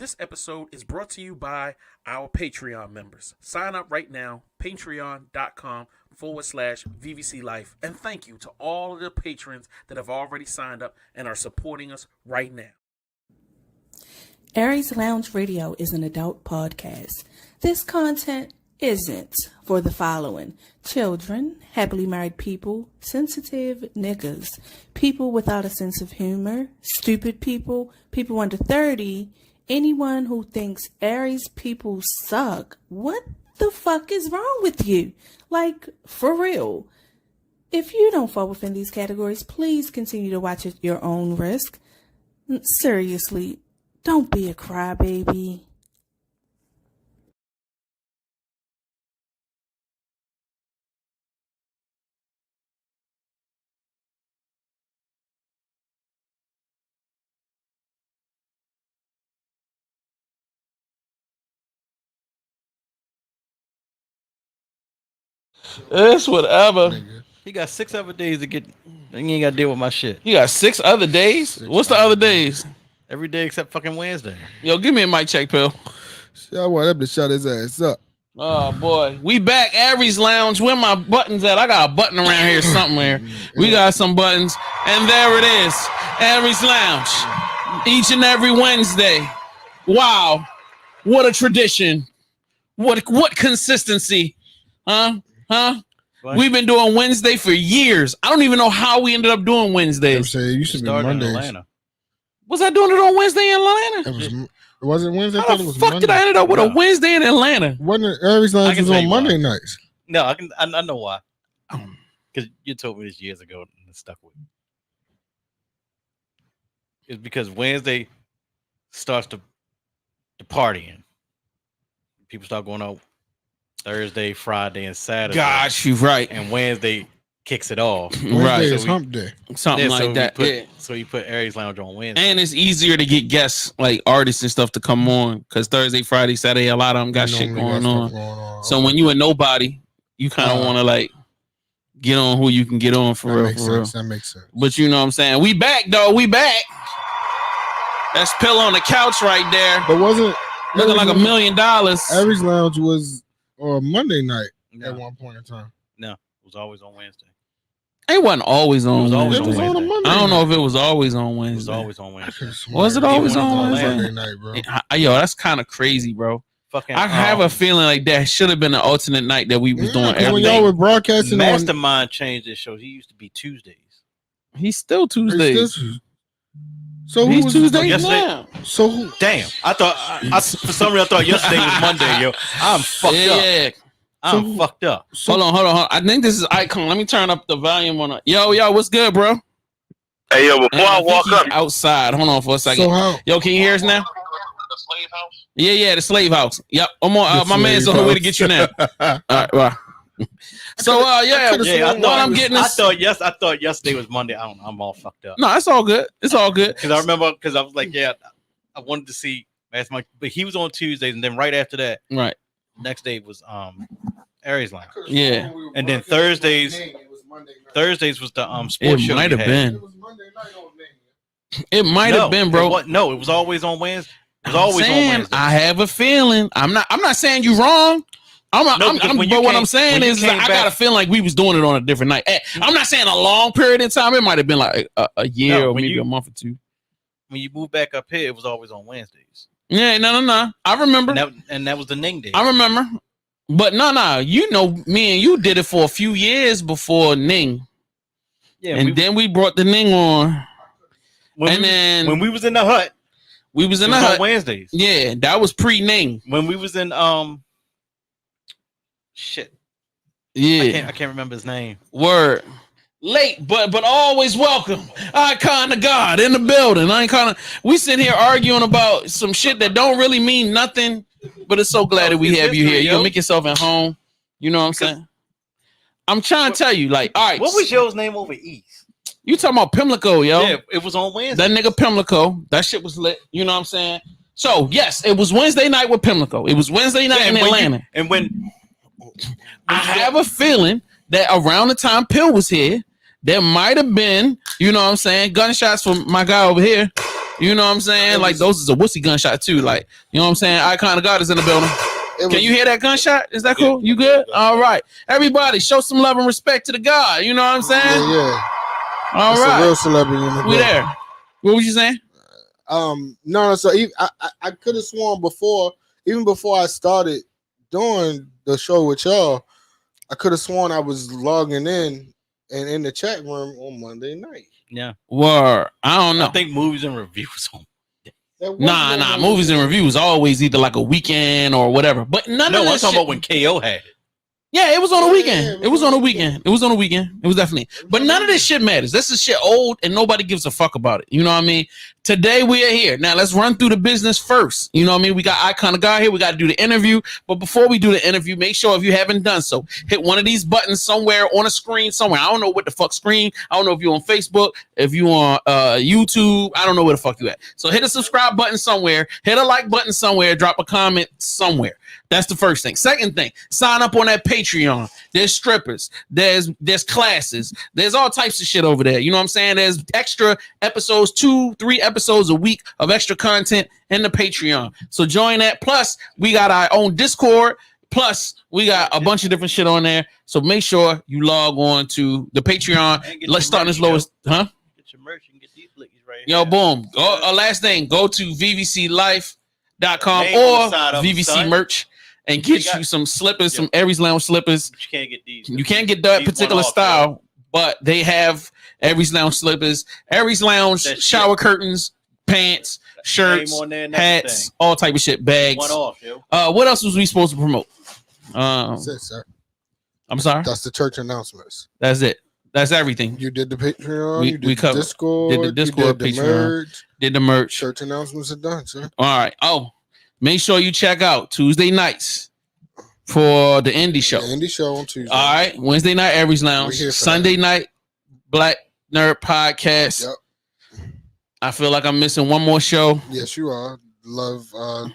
This episode is brought to you by our Patreon members. Sign up right now, patreon.com/VVC Life. And thank you to all of the patrons that have already signed up and are supporting us right now. Aries Lounge Radio is an adult podcast. This content isn't for the following: children, happily married people, sensitive niggas, people without a sense of humor, stupid people, people under 30, anyone who thinks Aries people suck. What the fuck is wrong with you? Like, for real. If you don't fall within these categories, please continue to watch at your own risk. Seriously, don't be a crybaby. It's whatever. He got 6 other days to get. He ain't got to deal with my shit. You got 6 other days? What's the other days? Every day except fucking Wednesday. Yo, give me a mic check, Pill. I want him to shut his ass up. Oh, boy. We back. Aries Lounge. Where my buttons at? I got a button around here somewhere. We got some buttons. And there it is. Aries Lounge. Each and every Wednesday. Wow. What a tradition. What consistency. Huh? What? We've been doing Wednesday for years. I don't even know how we ended up doing Wednesdays. I'm saying you should be Mondays. Was I doing it on Wednesday in Atlanta? It wasn't Wednesday. How the fuck did I end up with a Wednesday in Atlanta? Wasn't Aries Lounge was on Monday nights? No, I know why. Because you told me this years ago and it stuck with me. It's because Wednesday starts the partying. People start going out Thursday, Friday, and Saturday. Gosh, you're right. And Wednesday kicks it off. Wednesday is hump day. Something like that. So you put Aries Lounge on Wednesday. And it's easier to get guests, like artists and stuff, to come on. Because Thursday, Friday, Saturday, a lot of them got shit going on. So when you a nobody, you kind of want to like get on who you can get on for real. That makes sense. But you know what I'm saying? We back, though. We back. That's Pill on the couch right there. But wasn't looking like $1 million. Aries Lounge was Monday night at one point in time. No, it was always on Wednesday. It wasn't always on Wednesday. It was on a Monday. I don't know if it was always on Wednesday. It was always on Wednesday. Was it always on Wednesday? Monday night, bro. Yo, that's kind of crazy, bro. Fucking, I have a feeling like that should have been an alternate night that we was doing every when day. y'all were broadcasting Mastermind changed this show. He used to be Tuesdays. He's still Tuesdays. So he's was Tuesdays now. So who? Damn, I thought for some reason I thought yesterday was Monday, yo. I'm fucked up. I'm fucked up. Hold on. I think this is Icon. Let me turn up the volume on it. Yo, what's good, bro? Hey, yo, before I walk up outside, hold on for a second. So yo, can you hear us now? The slave house? Yeah, the slave house. Yep, I'm on. My man's on the way to get you now. All right, well. So I thought yesterday was Monday. I don't know. I'm all fucked up. No, it's all good. It's all good. Because I remember, because I was like, I wanted to see but he was on Tuesdays, and then right after that, right, next day was Aries Lounge. Yeah, and then Thursdays was the sports show. It might have been. It might have been, bro. It was always on Wednesday. It was always on Wednesday. I have a feeling. I'm not saying you wrong. What I'm saying is I got a feeling like we was doing it on a different night. I'm not saying a long period of time. It might have been like a year or maybe a month or two. When you moved back up here, it was always on Wednesdays. Yeah, no. I remember. And that was the Ning day. I remember. But no. You know, me and you did it for a few years before Ning. Yeah. And then we brought the Ning on. When we was in the hut. We was in the hut. On Wednesdays. Yeah, that was pre-Ning. When we was in shit. Yeah. I can't remember his name. Word. Late, but always welcome. Icon of God in the building. We sit here arguing about some shit that don't really mean nothing, but it's so glad that we have you here. You gonna make yourself at home. You know what I'm saying? I'm trying to tell you, like, all right. What was yours name over East? You talking about Pimlico, yo? Yeah, it was on Wednesday. That nigga Pimlico, that shit was lit. You know what I'm saying? So yes, it was Wednesday night with Pimlico. It was Wednesday night in Atlanta. I have a feeling that around the time Pill was here, there might have been, you know what I'm saying, gunshots from my guy over here. You know what I'm saying? Like those is a wussy gunshot too. Like, you know what I'm saying? Icon of God is in the building. Can you hear that gunshot? Is that cool? You good? All right. Everybody, show some love and respect to the God. You know what I'm saying? Yeah. All it's right. a real celebrity in the We there. What was you saying? No. So I could have sworn even before I started doing the show with y'all, I could have sworn I was logging in and in the chat room on Monday night. Yeah. Word. I don't know. I think movies and reviews on. Nah. Movies and reviews always either like a weekend or whatever. But none of I'm this talking shit. about when KO had it. Yeah, it was on a weekend. Yeah, It was on a weekend. It was on a weekend. It was definitely. But none of this shit matters. This is shit old and nobody gives a fuck about it. You know what I mean? Today we are here. Now let's run through the business first. You know what I mean? We got Icon of God here. We got to do the interview. But before we do the interview, make sure if you haven't done so, hit one of these buttons somewhere on a screen somewhere. I don't know what the fuck screen. I don't know if you're on Facebook, if you on YouTube. I don't know where the fuck you at. So hit a subscribe button somewhere. Hit a like button somewhere. Drop a comment somewhere. That's the first thing. Second thing, sign up on that Patreon. There's strippers. There's classes. There's all types of shit over there. You know what I'm saying? There's extra episodes, 2-3 episodes a week of extra content in the Patreon. So join that. Plus, we got our own Discord. Plus, we got a bunch of different shit on there. So make sure you log on to the Patreon. Let's start this lowest, huh? Get your merch and get these blickies right Yo, here. boom. Last thing, go to vvclife.com Name on the or side of them, VVC son. merch and get you some slippers, some Aries Lounge slippers. But you can't get these. You can't get that These particular one-off, style, but they have Aries Lounge slippers, Aries Lounge That shower shit. curtains, pants, shirts, Name on there and hats, everything. all type of shit, bags. One off, yo. What else was we supposed to promote? That's it, sir. I'm sorry. That's the church announcements. That's it. That's everything. You did the Patreon. We you did covered. the Discord. Did the Discord, you did the Patreon. merch. Did the merch. Church announcements are done, sir. All right. Oh, make sure you check out Tuesday nights for the indie show. The indie show on Tuesday. All right. Wednesday night, Aries We Lounge. here for Sunday night, Black Nerd Podcast. Yep. I feel like I'm missing one more show. Yes, you are. Love.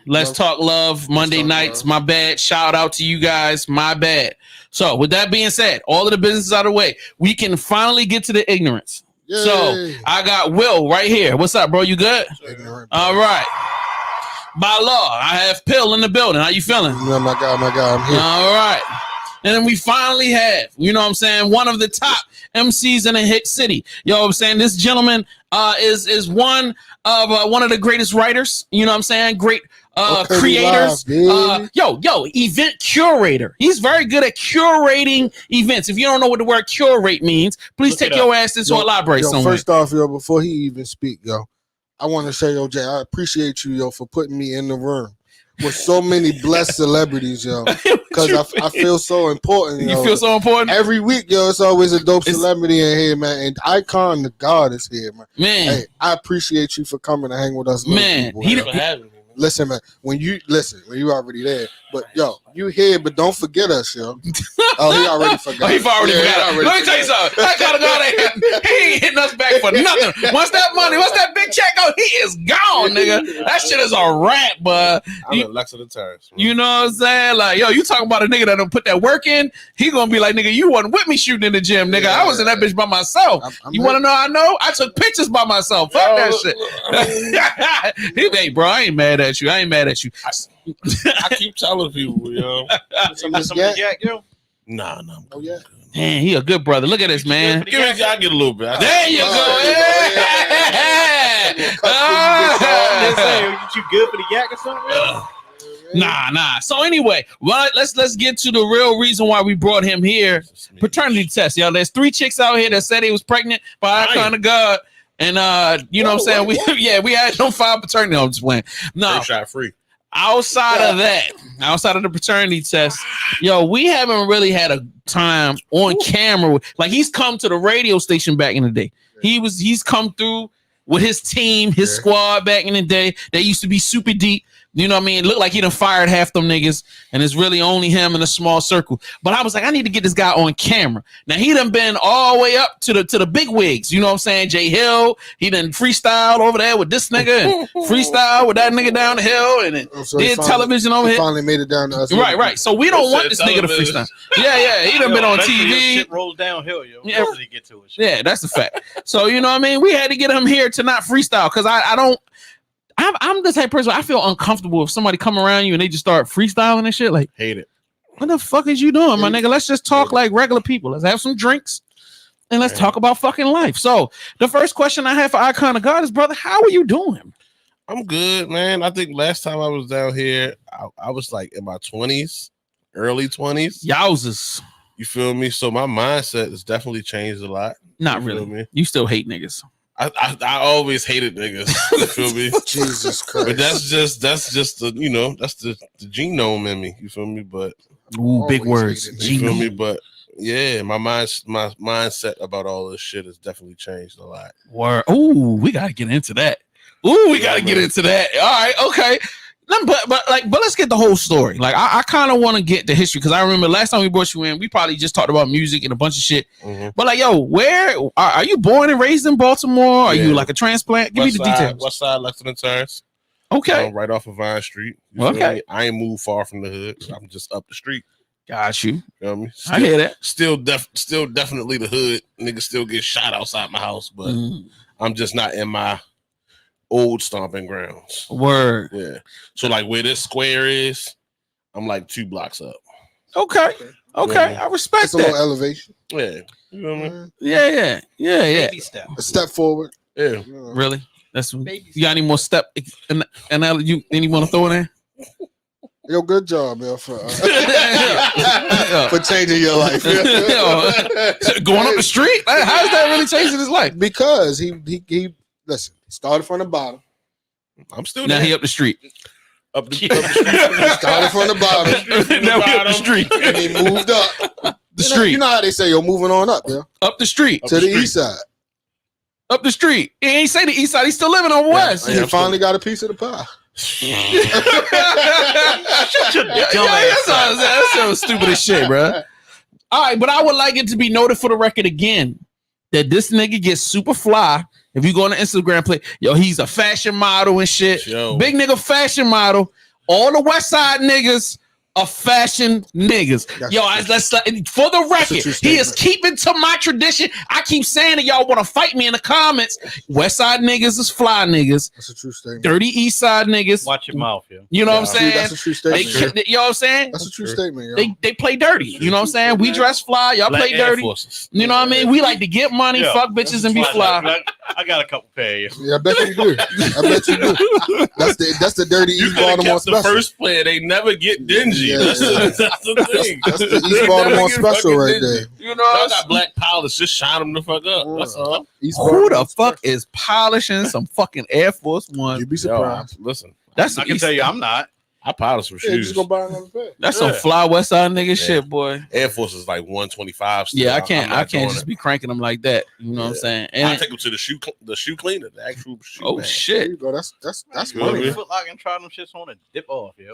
Let's Talk Love Monday Talk nights. Love. My bad. Shout out to you guys. My bad. So with that being said, all of the business out of the way, we can finally get to the ignorance. Yay. So I got Will right here. What's up, bro? You good? Ignorant. All right. By law, I have Pill in the building. How you feeling? No, my God, I'm here. All right. And then we finally have, you know what I'm saying, one of the top MCs in a hit city. You know what I'm saying? This gentleman is one of the greatest writers, you know what I'm saying? Great Okay, creators. live, Event curator. He's very good at curating events. If you don't know what the word curate means, please Look take it your ass into a library Yo, somewhere. first off, yo, before he even speak, yo, I want to say, yo, Jay, I appreciate you, yo, for putting me in the room with so many blessed celebrities, yo, because I feel so important. You yo. feel so important? Every week, yo, it's always a dope celebrity in here, man. And Icon the God is here, man. Man, Hey, I appreciate you for coming to hang with us. little man. people, He yo. Listen, man, when you already there, but yo, you here, but don't forget us, yo. Oh, he already forgot. Oh, he already Yeah, forgot. he already Let me tell you something. That kind of guy, he ain't hitting us back for nothing. Once that big check out, he is gone, nigga. That shit is a wrap, but I'm in Lex of the Terrace. you know what I'm saying? Like, yo, you talking about a nigga that don't put that work in? He gonna be like, nigga, you wasn't with me shooting in the gym, nigga. I was in that bitch by myself. I'm You want to know? I know. I took pictures by myself. Fuck that shit. Hey, bro, I ain't mad at you. I ain't mad at you. I keep telling people, yo. Some of the yak, yo. Nah. Oh yeah. Man, he a good brother. Look at this, man. Give me, I get a little bit. There you go. I'm just Yeah. saying, you good for the yak or something? Yo? Nah. So anyway, well, let's get to the real reason why we brought him here. Paternity test, y'all. There's 3 chicks out here that said he was pregnant by Icon of God, and you know what I'm saying? We had no 5 paternity. I'm just playing. No, First shot free. outside of that, outside of the paternity test, yo, we haven't really had a time on camera. Like, he's come to the radio station back in the day. He's come through with his team, his squad back in the day. They used to be super deep. You know what I mean? It looked like he done fired half them niggas, and it's really only him in a small circle. But I was like, I need to get this guy on camera. Now, he done been all the way up to the big wigs. You know what I'm saying? Jay Hill, he done freestyled over there with this nigga, and freestyle with that nigga down the hill, and then did television over here. Finally made it down to us. Right. So we don't want this nigga to freestyle. Yeah. He done been on eventually your TV. Shit rolls downhill, yo. Yeah. Eventually get to it. Yeah, that's the fact. So, you know what I mean? We had to get him here to not freestyle because I don't. I'm the type of person I feel uncomfortable if somebody come around you and they just start freestyling and shit. Like, Hate it. what the fuck is you doing, my nigga? Let's just talk like regular people. Let's have some drinks and let's talk about fucking life. So the first question I have for Icon of God is, brother, how are you doing? I'm good, man. I think last time I was down here, I was like in my 20s, early 20s. Yowzers. You feel me? So my mindset has definitely changed a lot. Not You feel really. me? You still hate niggas. I always hated niggas. You feel me? Jesus Christ. But that's just the that's the genome in me. You feel me? But Ooh, big Always words. hated you feel me? Genome. But yeah, my mindset about all this shit has definitely changed a lot. Word. Ooh, we gotta get into that. Ooh, we gotta get into that. All right, okay. But let's get the whole story. Like, I kind of want to get the history because I remember last time we brought you in, we probably just talked about music and a bunch of shit. Mm-hmm. But like, yo, where are you born and raised in Baltimore? Are you like a transplant? Give me the details. West side, Lexington Terrace. Okay, Right off of Vine Street. You feel Okay. me? I ain't moved far from the hood. I'm just up the street. got you. You know what I mean? I hear that. Still definitely the hood. Niggas still get shot outside my house, but I'm just not in my old stomping grounds. Word. Yeah. So like where this square is, I'm like 2 blocks up. Okay. Yeah. I respect It's a little that. elevation. Yeah. You know what I mean? Yeah. Baby step. A step forward. Yeah. Really? That's you got any more step and you want to throw it in? Yo, good job, man, for Yeah. changing your life. Going up the street? How is that really changing his life? Because he listen, started from the bottom. I'm still Now there. he up the street. Up the street. Started from the bottom Now he up the street. and he moved up. The street. You know how they say you're moving on up, yeah? Up the street. To the east side. Up the street. He ain't say the east side. He's still living on west. And he finally got a piece of the pie. That's so stupid as shit, bro. All right, but I would like it to be noted for the record again that this nigga gets super fly. If you go on the Instagram play, yo, he's a fashion model and shit. Yo. Big nigga fashion model. All the West Side niggas are fashion niggas. Let's for the record, he is keeping to my tradition. I keep saying that y'all want to fight me in the comments. West Side niggas is fly niggas. That's a true statement. Dirty East Side niggas. Watch your mouth, yo. You know what I'm saying? That's a true statement. You know what I'm saying? That's a true statement, yo. They play dirty. You know what I'm saying? We dress fly. Y'all Black play Air dirty. Forces. You know what I mean? We like to get money, Yeah. fuck bitches, and be fly. I got a couple pair. Yo. Yeah, I bet you do. I bet you do. That's the dirty You East could have Baltimore kept the special. first player. They never get dingy. Yeah, that's, yeah. that's the thing. That's the They East never Baltimore get special fucking right dingy. there. You know Y'all got black pilots. Just shine them the fuck up. That's all. East Who Baltimore the fuck special. is polishing some fucking Air Force One? You'd be Yo, surprised. listen, That's I can tell you, I'm not. I polish some Yeah, shoes. just go buy another pair. That's some Yeah. fly West Side nigga shit, boy. Air Force is like 125. Still. Yeah, I I'm can't not doing just it. be cranking them like that. You know what I'm saying? I And take them to the shoe cleaner, the actual shoe. oh man. There shit. you go. That's You money. know Man. Foot Locker and try them shits on and dip off, yo.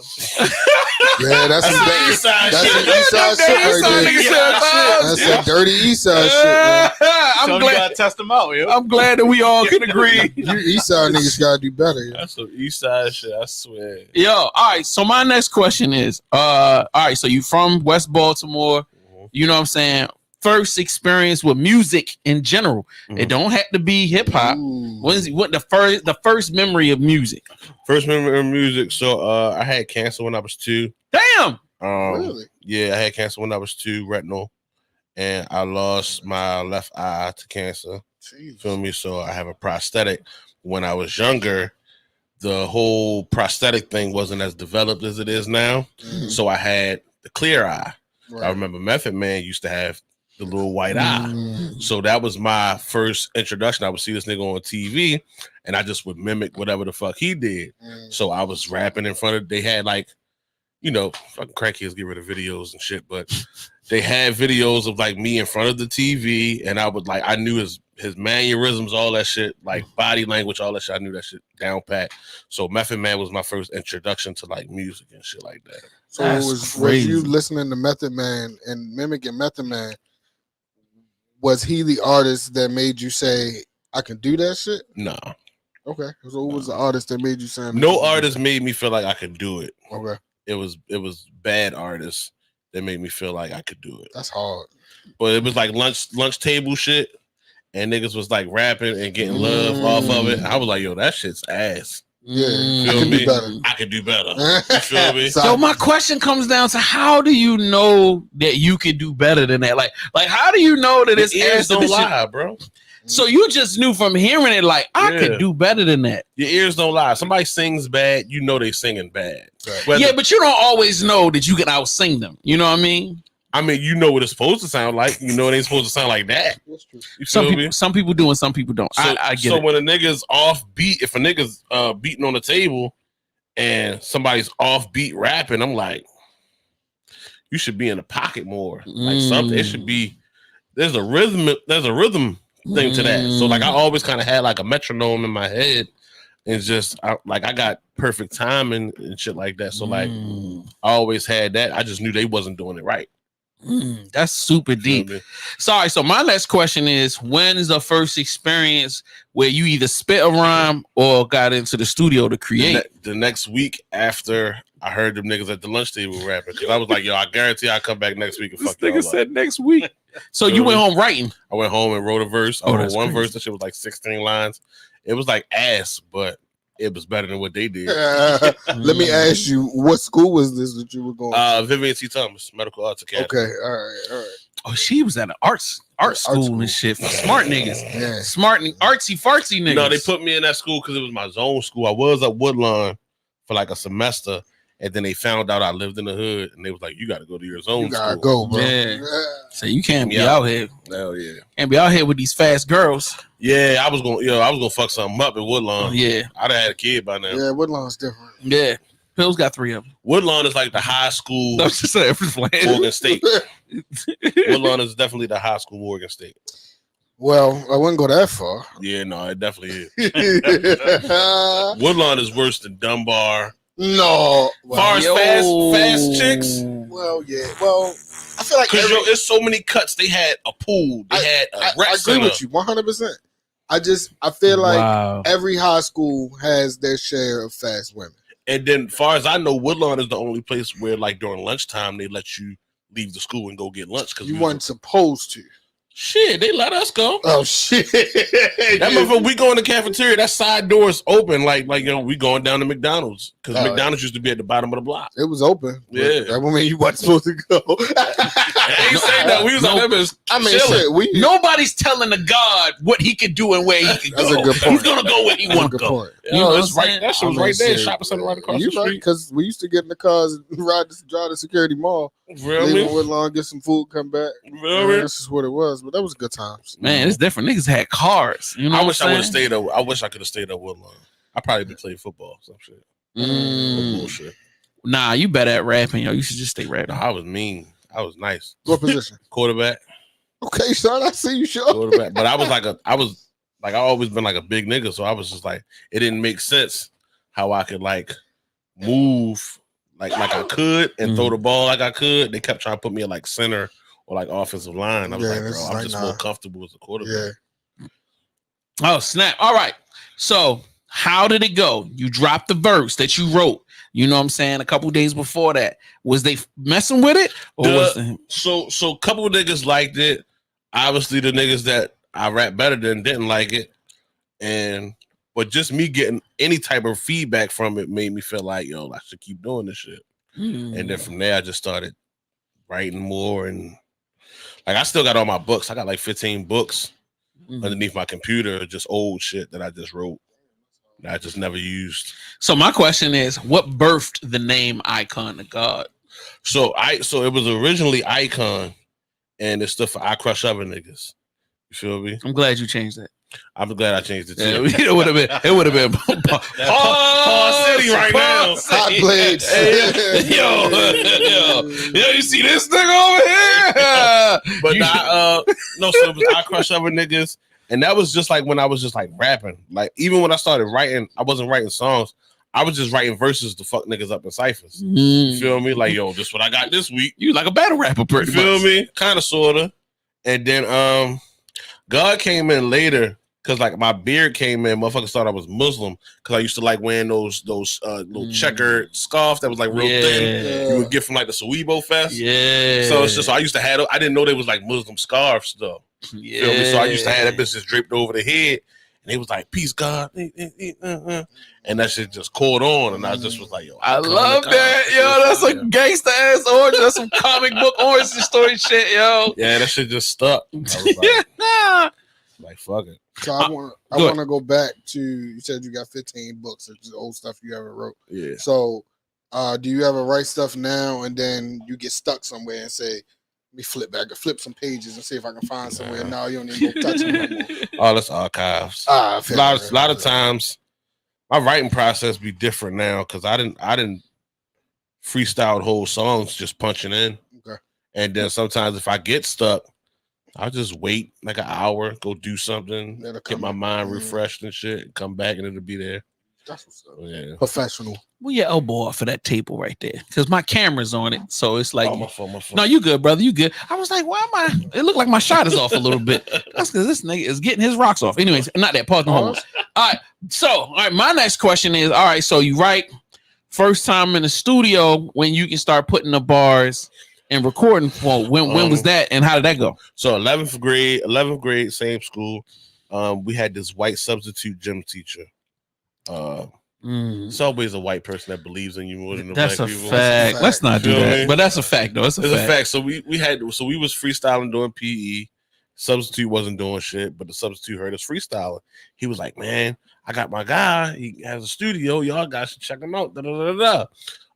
Yeah, that's some That's dirty. East Side That's shit. some East Side shit right there. That's some dirty East Side shit, man. I'm So you glad. gotta test them out, yo. I'm glad that we all can agree. You East Side niggas gotta do better. Yo. That's some East Side shit. I swear. Yo, all right. So my next question is, all right. So you from West Baltimore? You know what I'm saying? First experience with music in general. It don't have to be hip hop. Ooh. What the first memory of music? First memory of music. So I had cancer when I was 2. Damn. Really? Yeah, I had cancer when I was 2, retinal, and I lost my left eye to cancer. Jeez. Feel me? So I have a prosthetic. When I was younger, the whole prosthetic thing wasn't as developed as it is now. So I had the clear eye. Right. I remember Method Man used to have the little white eye. Mm. So that was my first introduction. I would see this nigga on TV and I just would mimic whatever the fuck he did. Mm. So I was rapping in front of, they had like, you know, fucking crackheads get rid of videos and shit, but they had videos of like me in front of the TV and I would like, I knew his mannerisms, all that shit, like body language, all that shit. I knew that shit down pat. So Method Man was my first introduction to like music and shit like that. So That's was crazy. you listening to Method Man and mimicking Method Man? Was he the artist that made you say, I can do that shit? Nah. Okay. So who was the artist that made you say No artist made me feel like I could do it. Okay. It was bad artists that made me feel like I could do it. That's hard. But it was like lunch table shit. and niggas was like rapping and getting love off of it. I was like, yo, that shit's ass. Yeah, You I feel can me? do better. I can do better. You feel me? So Yo, my question comes down to how do you know that you can do better than that? Like how do you know that it's The ears ass that don't this shit- lie, bro. So you just knew from hearing it, like I Yeah. could do better than that. Your ears don't lie. Somebody sings bad, you know they singing bad. Whether- Yeah, but you don't always know that you can out sing them. You know what I mean? I mean, you know what it's supposed to sound like. You know it ain't supposed to sound like that. that's true. You feel me? Some people do and some people don't. So, I get so it. when a nigga's off beat, if a nigga's beating on the table and somebody's off beat rapping, I'm like, you should be in the pocket more. Like something. It should be. There's a rhythm thing to that. So like I always kind of had like a metronome in my head. And just I got perfect timing and shit like that. So like I always had that. I just knew they wasn't doing it right. That's super You feel deep. me? Sorry. So my last question is: when is the first experience where you either spit a rhyme or got into the studio to create? The next week after I heard them niggas at the lunch table rapping, because I was like, yo, I guarantee I'll come back next week and fuck y'all up. next week. So you went home writing. I went home and wrote a verse. I Oh, wrote that's one crazy. verse. That shit was like 16 lines. It was like ass, but it was better than what they did. Let me ask you, what school was this that you were going to? Vivian T. Thomas, Medical Arts Academy. Okay, all right. Oh, she was at an art school school. and shit for smart niggas. Yeah. Smart and artsy fartsy niggas. No, they put me in that school because it was my zone school. I was at Woodlawn for like a semester, and then they found out I lived in the hood, and they was like, "You got to go to your zone You gotta school." go, bro. Yeah. So you can't be Yeah. out here. Hell yeah. Can't be out here with these fast girls. Yeah, I was gonna fuck something up at Woodlawn. Yeah. I'd have had a kid by now. Yeah, Woodlawn's different. Yeah. Phil's got 3 of them. Woodlawn is like the high school I was just saying, for playing. Morgan State. Woodlawn is definitely the high school Morgan State. Well, I wouldn't go that far. Yeah, no, it definitely is. Woodlawn is worse than Dunbar. No. Far as fast chicks. Well, yeah. Well, I feel like Because it's so many cuts. They had a pool. They had a I rec agree center. with you 100%. I feel like Wow. every high school has their share of fast women. And then, far as I know, Woodlawn is the only place where, like, during lunchtime, they let you leave the school and go get lunch. Because You weren't supposed to. Shit, they let us go. Oh shit! That motherfucker, we go in the cafeteria. That side door is open. Like we going down to McDonald's because Oh, McDonald's used to be at the bottom of the block. It was open. but Yeah. that would mean you weren't supposed to go. I ain't saying that. We was out there just I mean, chilling. shit. Nobody's telling the God what he could do and where he could That's go. a good point. He's gonna go where he That's a want to good go. point. You know what I'm it's right. saying? That shit was I mean, right there. shit. Shopping center right across You the right? street. Because we used to get in the cars and drive to Security Mall. Feel Leave me? Woodlawn, get some food, come back. Feel me? That's just what it was. But that was good times. Man, it's different. Niggas had cars. You know I what wish I I'm would have saying? stayed up. I wish I could have stayed at Woodlawn. I probably been playing football. Some shit. Bullshit. Nah, you better at rapping, yo. You should just stay rapping. I was mean. I was nice. What position? Quarterback. Okay, son, I see you, sure. Quarterback. But I always been like a big nigga. So I was just like, it didn't make sense how I could like move like I could and throw the ball like I could. They kept trying to put me at like center or like offensive line. I was Yeah, like, this bro, is I'm like, just nah. more comfortable as a quarterback. Yeah. Oh, snap. All right. So, how did it go? You dropped the verse that you wrote. You know what I'm saying? A couple days before that. Was they messing with it? Or was the, So a couple of niggas liked it. Obviously, the niggas that I rap better than didn't like it. But just me getting any type of feedback from it made me feel like, yo, I should keep doing this shit. And then from there, I just started writing more. And like, I still got all my books. I got like 15 books underneath my computer, just old shit that I just wrote that I just never used. So my question is, what birthed the name Icon to God? So it was originally Icon, and it stood for I Crush Other Niggas. You feel me? I'm glad you changed that. I'm glad I changed it too. Yeah, it would have been Paul City right now. Hot blades. Yo, you see this nigga over here? But no, so it was I Crush Other Niggas. And that was just like when I was just like rapping. Like even when I started writing, I wasn't writing songs. I was just writing verses to fuck niggas up in ciphers. You feel me? Like, yo, this what I got this week. You like a battle rapper, pretty You feel much. me? Kind of, sort of. And then God came in later because like my beard came in. Motherfuckers thought I was Muslim because I used to like wearing those little checkered scarves that was like real thin. You would get from like the Sawebo Fest. Yeah. So it's just I used to have. I didn't know they was like Muslim scarves though. Yeah. Feel me? So I used to have that bitch just draped over the head, and it was like, "Peace, God," and that shit just caught on, and I just was like, "Yo, I I'm love calling that, the yo. cops." That's a gangsta ass origin. That's some comic book origin story shit, yo. Yeah, that shit just stuck. I was like, fuck it. So I want to go back to, you said you got 15 books of just old stuff you ever wrote. Yeah. So do you ever write stuff now and then you get stuck somewhere and say, let me flip some pages and see if I can find somewhere. No, you don't even go touch them no more. Oh, that's archives. I A feel lot of times, my writing process be different now because I didn't freestyle whole songs just punching in. Okay. And then sometimes if I get stuck, I'll just wait like an hour, go do something, get my mind refreshed and shit, and come back and it'll be there. That's what's up. Yeah. Professional. Move your elbow off of that table right there, because my camera's on it. So it's like, my fault. No, you good, brother. You good. I was like, why am I? It looked like my shot is off a little bit. That's because this nigga is getting his rocks off. Anyways, not that. Pause. No homo. All right. So, all right. My next question is, all right. So you write first time in the studio when you can start putting the bars and recording. Well, when was that and how did that go? So 11th grade, same school. We had this white substitute gym teacher. It's always a white person that believes in you more than the That's black a people. fact. Let's not do You know what I that. mean? But that's a fact, though. It's a fact. So we was freestyling doing PE. Substitute wasn't doing shit, but the substitute heard us freestyling. He was like, "Man, I got my guy. He has a studio. Y'all guys should check him out." Da, da, da,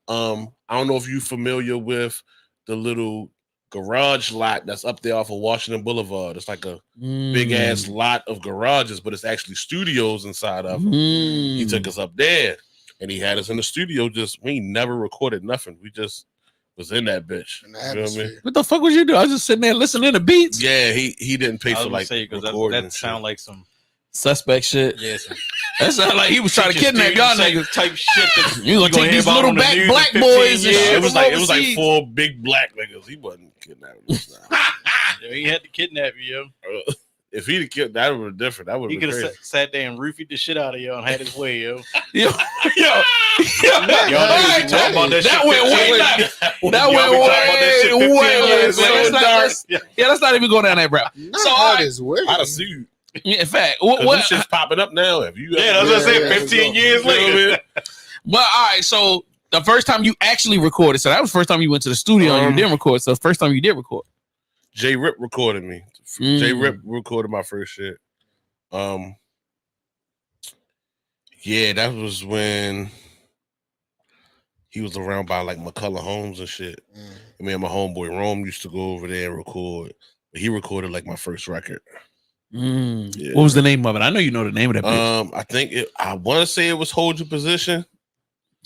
da. I don't know if you're familiar with the little garage lot that's up there off of Washington Boulevard. It's like a big ass lot of garages, but it's actually studios inside of them. He took us up there and he had us in the studio. We never recorded nothing. We just was in that bitch. You know what I mean? What the fuck was you doing? I was just sitting there listening to beats. Yeah, he didn't pay for like because recording. that sound like some suspect shit. Yes. That sounded like he was trying to kidnap y'all niggas type shit. That you gonna take these little black boys and shit. It was like 4 big black niggas. He wasn't kidnapping us. He had to kidnap you, yo. If he'd have killed, that would have been different. That would He have could been have sat there and roofied the shit out of you and had his way, yo. Yo, that went way let's not even go down that route. So I'd have sued. In fact, what shit's popping up now? Have you? Yeah, that's what I said. 15 years later. But all right, so the first time you actually recorded, so that was the first time you went to the studio and you didn't record. So the first time you did record, J Rip recorded me. J Rip recorded my first shit. Yeah, that was when he was around by like McCullough Homes and shit. Me and my homeboy Rome used to go over there and record. But he recorded like my first record. Yeah. What was the name of it? I know you know the name of that bitch. I want to say it was Hold Your Position.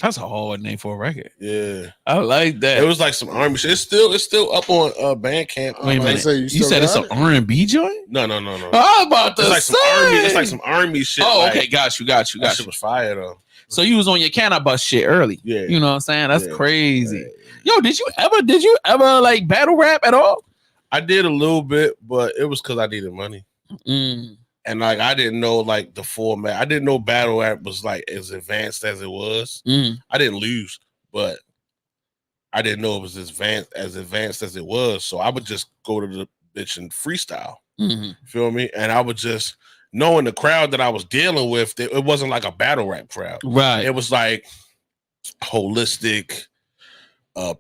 That's a hard name for a record. Yeah, I like that. It was like some army shit. It's still up on Bandcamp. Wait a minute. You said it's an R&B joint? No. I was about to say. It's like some army shit. Oh, like, okay. Got you. That shit was fire though. So you was on your Can I Bust shit early. Yeah. You know what I'm saying? That's crazy. Yeah. Yo, did you ever like battle rap at all? I did a little bit, but it was because I needed money. And like I didn't know like the format. I didn't know battle rap was like as advanced as it was. I didn't lose, but I didn't know it was as advanced as it was. So I would just go to the bitch and freestyle. Feel me? And I would just knowing the crowd that I was dealing with, it wasn't like a battle rap crowd. Right. It was like holistic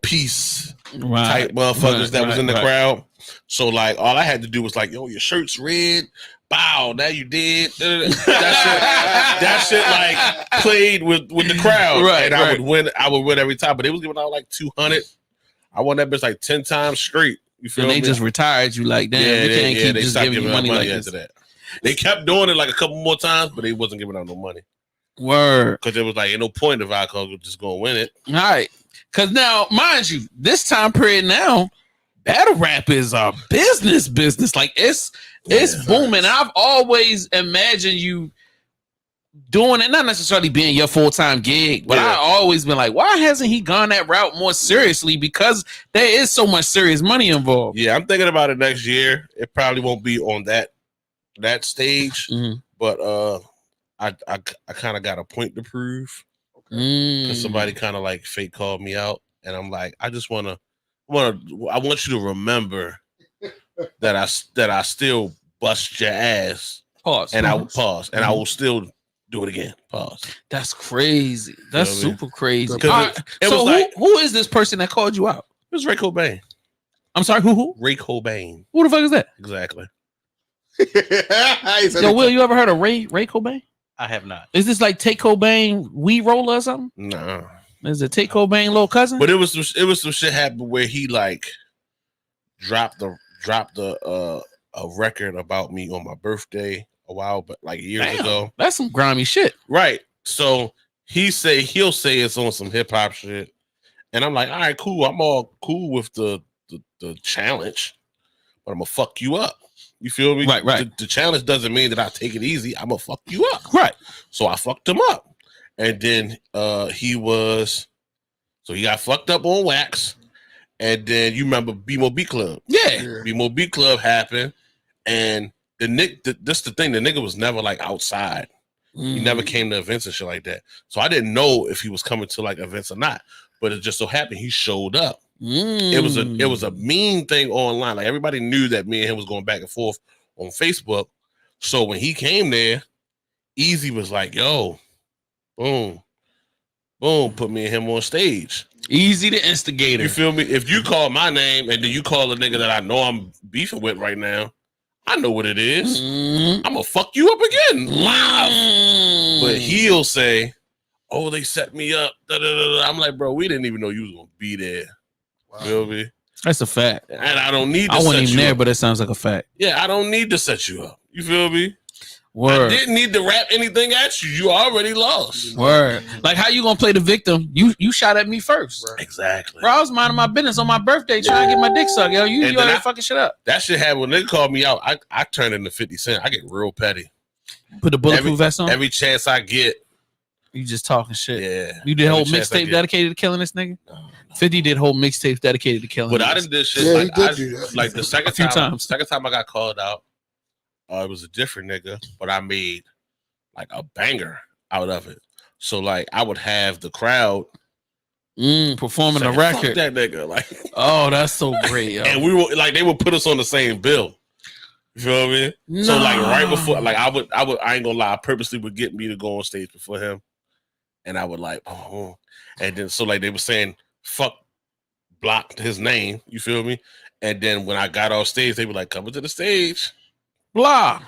peace type motherfuckers that was in the crowd. So like all I had to do was like, yo, your shirt's red. Bow, now you did. That shit like played with the crowd. Right. And I would win every time. But they was giving out like 200. I won that bitch like 10 times straight. You feel me? And they just retired you like, damn, we can't keep just giving you money like after this. that. They kept doing it like a couple more times, but they wasn't giving out no money. Word. Because it was like, ain't no point if I could just go win it. All right. Because now, mind you, this time period now, battle rap is a business. Like it's booming. I've always imagined you doing it, not necessarily being your full-time gig, but I always been like, why hasn't he gone that route more seriously? Because there is so much serious money involved. Yeah, I'm thinking about it next year. It probably won't be on that stage, but I kind of got a point to prove. Because somebody kind of like fake called me out, and I'm like, I want you to remember that I still bust your ass, Pause. and I will pause, and I will still do it again. Pause. That's crazy. That's Feel me? super crazy. Because All right, it so was like- who is this person that called you out? It was Ray Cobain. I'm sorry, who? Ray Cobain. Who the fuck is that? Exactly. Yo, Will, you ever heard of Ray Cobain? I have not. Is this like Take Cobain weed roller or something? Nah. Is it Take Cobain little cousin? But it was some shit happened where he like dropped a record about me on my birthday a while, but like years Damn, ago. that's some grimy shit. Right. So he'll say it's on some hip hop shit. And I'm like, all right, cool. I'm all cool with the challenge, but I'm gonna fuck you up. You feel me? Right. The challenge doesn't mean that I take it easy. I'm gonna fuck you up. Right. So I fucked him up. And then he got fucked up on wax. And then you remember BMO B Club. Yeah. BMO B Club happened. And that's the thing, the nigga was never like outside. He never came to events and shit like that. So I didn't know if he was coming to like events or not. But it just so happened he showed up. It was a mean thing online. Like everybody knew that me and him was going back and forth on Facebook. So when he came there, Easy was like, yo, boom, put me and him on stage. Easy the instigator. You feel me? If you call my name and then you call a nigga that I know I'm beefing with right now, I know what it is. I'm gonna fuck you up again live. But he'll say, oh, they set me up. Da, da, da, da. I'm like, bro, we didn't even know you was gonna be there. Wow. Feel me? That's a fact. And I don't need to I wasn't set even you there, up. but it sounds like a fact. Yeah, I don't need to set you up. You feel me? Word. I didn't need to rap anything at you. You already lost. Word. Like how you gonna play the victim? You shot at me first. Right. Exactly. Bro, I was minding my business on my birthday trying to get my dick sucked. Yo, you And then already I- fucking shit up. That shit happened when they called me out. I turn into 50 Cent. I get real petty. Put the bulletproof vest on. Every chance I get. You just talking shit. Yeah. You did Every whole chance I mixtape get. dedicated to killing this nigga? 50 did whole mixtapes dedicated to killing But niggas. I didn't do shit. Yeah, like, he did do that. like the second A few time, times. second time I got called out, it was a different nigga, but I made like a banger out of it. So like I would have the crowd performing a say, record. "Fuck that nigga." Like, Oh, that's so great, yo. and we were like, they would put us on the same bill. You feel me? So like right before, like I ain't gonna lie, I purposely would get me to go on stage before him, and I would like, and then so like they were saying, "Fuck," blocked his name. You feel me? And then when I got off stage, they were like, "Coming to the stage." blah.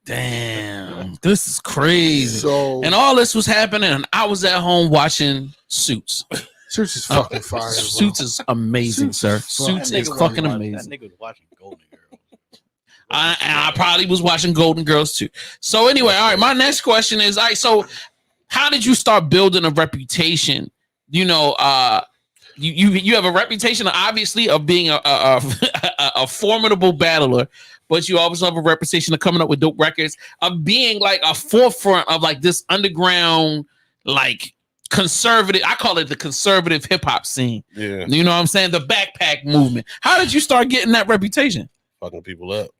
Damn, this is crazy. So And all this was happening, and I was at home watching Suits. Suits is fucking fire. Bro. Suits is amazing, sir. Suits is fucking That amazing. nigga was watching Golden Girl. I probably was watching Golden Girls too. So anyway, all right. My next question is, all right. So, how did you start building a reputation? You know, you have a reputation, obviously, of being a formidable battler, but you also have a reputation of coming up with dope records, of being like a forefront of like this underground, like conservative. I call it the conservative hip hop scene. Yeah, You know what I'm saying? The backpack movement. How did you start getting that reputation? fucking people up.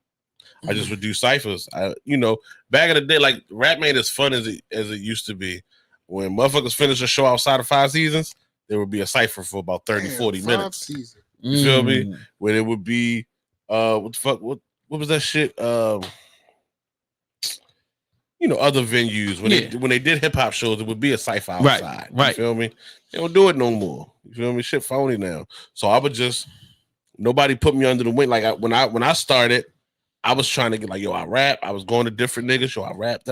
I just would do ciphers. Back in the day, like rap ain't as fun as it used to be. When motherfuckers finish a show outside of 5 seasons, there would be a cipher for about 30, 40 minutes. Seasons. You feel me? When it would be what the fuck? What was that shit? Other venues when they did hip hop shows, it would be a cipher outside. Right. You feel me? They don't do it no more. You feel me? Shit phony now. So I would just nobody put me under the wing. Like when I started, I was trying to get like, yo, I rap. I was going to different niggas. Yo, I rap.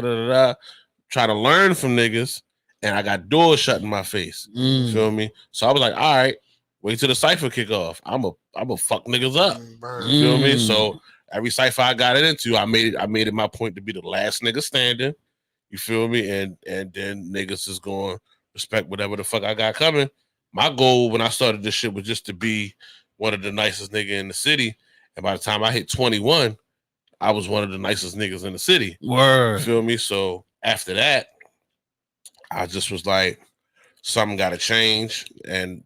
Try to learn from niggas, and I got doors shut in my face. You feel me? So I was like, all right, wait till the cipher kick off. I'm a fuck niggas up. You feel me? So every cipher I got it into, I made it my point to be the last nigga standing. You feel me? And then niggas is going to respect whatever the fuck I got coming. My goal when I started this shit was just to be one of the nicest nigga in the city. And by the time I hit 21, I was one of the nicest niggas in the city. Word. You feel me? So after that, I just was like, something got to change. And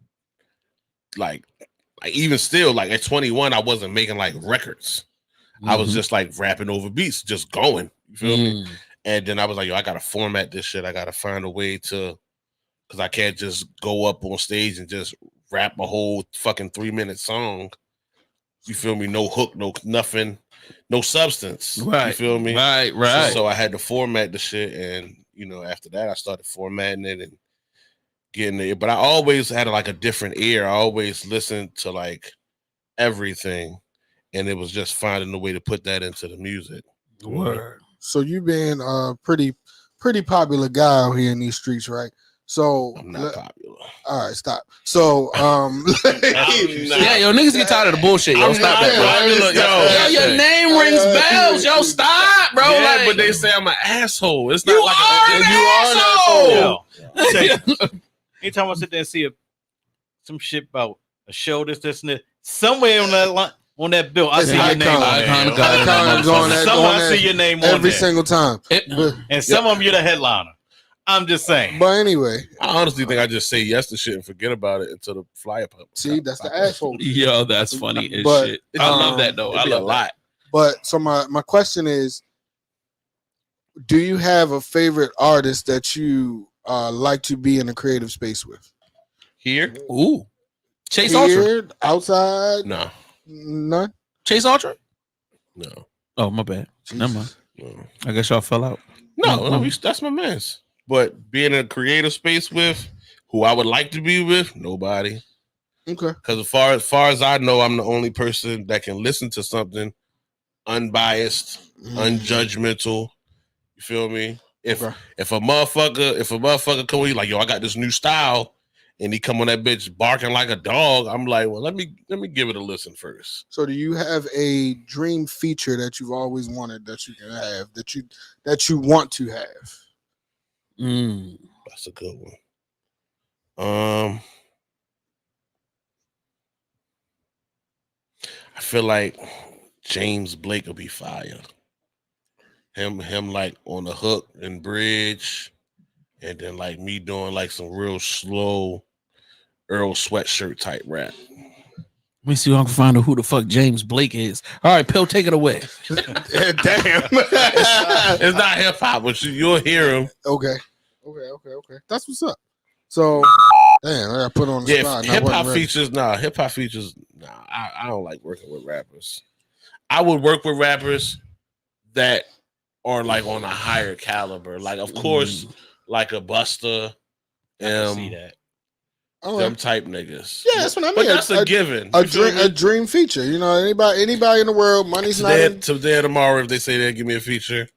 like even still, like at 21, I wasn't making like records. I was just like rapping over beats, just going. You feel me? And then I was like, yo, I got to format this shit. I got to find a way to, because I can't just go up on stage and just rap a whole fucking 3-minute song. You feel me? No hook, no nothing, no substance. Right. You feel me? Right. So I had to format the shit, and after that, I started formatting it and getting it. But I always had like a different ear. I always listened to like everything, and it was just finding a way to put that into the music. Word. So you've been a pretty popular guy out here in these streets, right? So I'm not popular. All right, stop. So Yeah, yo, niggas get tired of the bullshit. Yo, I'm stop not that, bro. popular, Yo, your name rings bells. Yo, stop, bro. Yeah, like, but they say I'm an asshole. It's you not like are an asshole. Yo, anytime I sit there and see some shit about a show, this, and that, somewhere on that line, on that bill, I It's see your name on Icon there. of God. Somewhere I see your name on every there. single time. And some of them, you're the headliner. I'm just saying. But anyway, I honestly think I just say yes to shit and forget about it until the flyer pop. See, that's the asshole. Yo, that's funny as But, shit. I love that though. I It'd be love a lot. But so my question is, do you have a favorite artist that you like to be in a creative space with? Here? Ooh. Chase Ultra. Here, outside? No. None? Chase Ultra? No. Oh, my bad. Never mind. No. I guess y'all fell out. No, that's my man's. But being in a creative space with who I would like to be with, nobody. Okay. Because as far as I know, I'm the only person that can listen to something unbiased, unjudgmental. You feel me? If a motherfucker come with you like, yo, I got this new style, and he come on that bitch barking like a dog, I'm like, well, let me give it a listen first. So do you have a dream feature that you've always wanted that you can have, that you want to have? That's a good one. I feel like James Blake will be fire. Him like on the hook and bridge, and then like me doing like some real slow Earl Sweatshirt type rap. Let me see if I can find out who the fuck James Blake is. All right, Pill, take it away. Damn. It's not hip hop, but you'll hear him. Okay. That's what's up. So, damn, I got put on the spot. Hip hop features. I don't like working with rappers. I would work with rappers that are like on a higher caliber. Like, of course, like a Busta, see that. them type niggas. Yeah, that's what I mean. But that's a given. A dream feature. You know, anybody in the world, money's not. Today or tomorrow, if they say they'll give me a feature.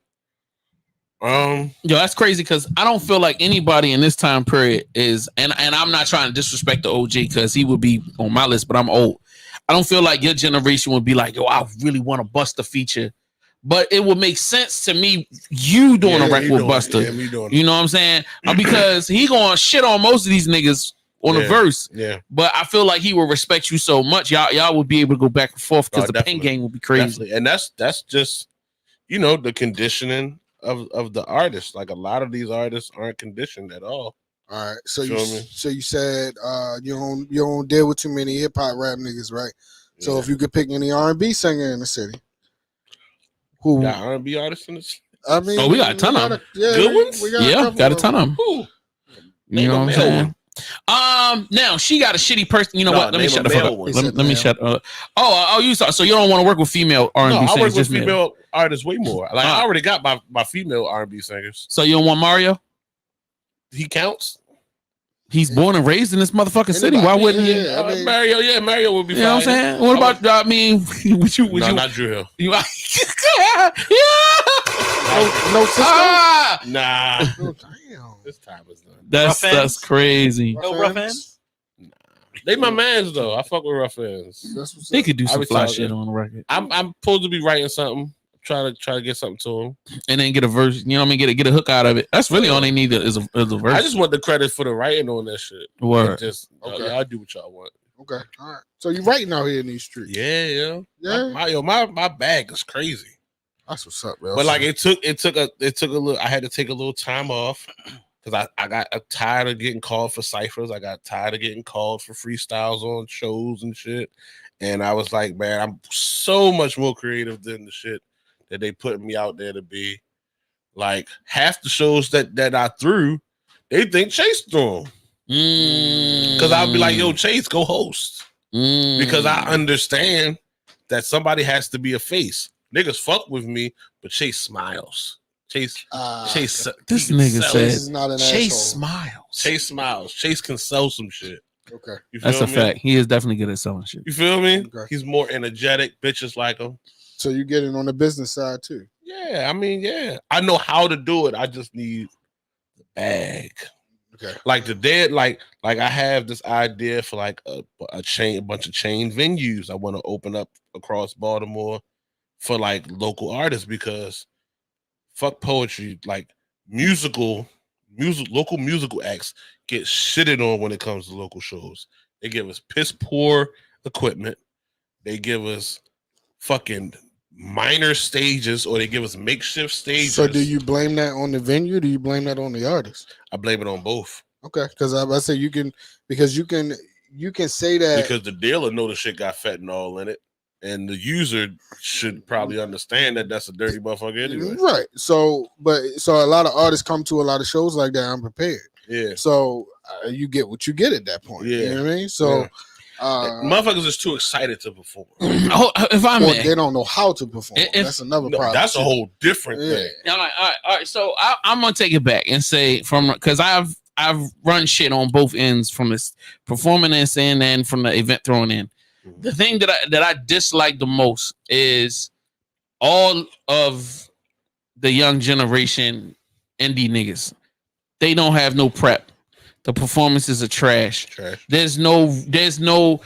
Yo, that's crazy because I don't feel like anybody in this time period is, and I'm not trying to disrespect the OG because he would be on my list, but I'm old. I don't feel like your generation would be like, yo, I really want to bust a feature. But it would make sense to me, you doing a record with Buster. Yeah, me doing you know what I'm saying? Because he gonna shit on most of these niggas on the verse. Yeah. But I feel like he will respect you so much. Y'all would be able to go back and forth because the pen game would be crazy. Definitely. And that's just, the conditioning of the artist. Like a lot of these artists aren't conditioned at all. All right. So you said you don't deal with too many hip hop rap niggas, right? So Yeah. if you could pick any R&B singer in the city, who got R&B artists in this? I mean, we got a ton of them. Good ones? We got a ton of them. Who? You know what I'm saying? Now she got a shitty person. You know what? Let me shut the fuck up. Let me shut up. Oh, you saw. So you don't want to work with female R&B singers? I work with just female male. artists way more. Like I already got my female R&B singers. So you don't want Mario? He counts. He's born and raised in this motherfucking city. Why wouldn't he? Mario would be. You know what I'm saying? What about? Would you? Not Drew Hill. You? no Cisco? Nah. Oh, damn. This time is done. That's crazy. No rough ends? They my mans though. I fuck with rough ends. They could do some fly talking. shit on the record. I'm supposed to be writing something. Try to get something to them, and then get a verse. You know what I mean? Get a hook out of it. That's really all they need is a verse. I just want the credit for the writing on that shit. Word. Just y'all do what y'all want. Okay, all right. So you writing out here in these streets? Yeah. Yeah. My bag is crazy. That's what's up, bro. But like it took a little. I had to take a little time off because I got tired of getting called for ciphers. I got tired of getting called for freestyles on shows and shit. And I was like, man, I'm so much more creative than the shit that they put me out there to be. Like half the shows that I threw, they think Chase threw them. Because I'll be like, yo, Chase, go host. Because I understand that somebody has to be a face. Niggas fuck with me, but Chase smiles. Chase. This he can nigga sell said- it. Chase is not an Chase asshole. smiles. Chase smiles. Chase can sell some shit. Okay. You feel That's a me? fact. He is definitely good at selling shit. You feel me? Okay. He's more energetic. Bitches like him. So you get it on the business side too. Yeah, I mean, yeah. I know how to do it. I just need the bag. Okay. Like the dead, like I have this idea for like a bunch of chain venues I want to open up across Baltimore for like local artists, because fuck poetry, like local musical acts get shitted on when it comes to local shows. They give us piss poor equipment. They give us fucking minor stages, or they give us makeshift stages. So do you blame that on the venue? Do you blame that on the artist? I blame it on both. Okay, because I say you can say that Because the dealer know the shit got fentanyl in it, and the user should probably understand that that's a dirty motherfucker anyway. right. So a lot of artists come to a lot of shows like that unprepared. Yeah. So you get what you get at that point. Yeah. You know what I mean? So Yeah. Motherfuckers is too excited to perform. Oh, if I or may, they don't know how to perform. That's another No, problem. that's a whole different Yeah. thing. all right. So I'm gonna take it back and say because I've run shit on both ends, from this performing end and from the event throwing in. The thing that I dislike the most is all of the young generation indie niggas. They don't have no prep. The performances are trash. There's no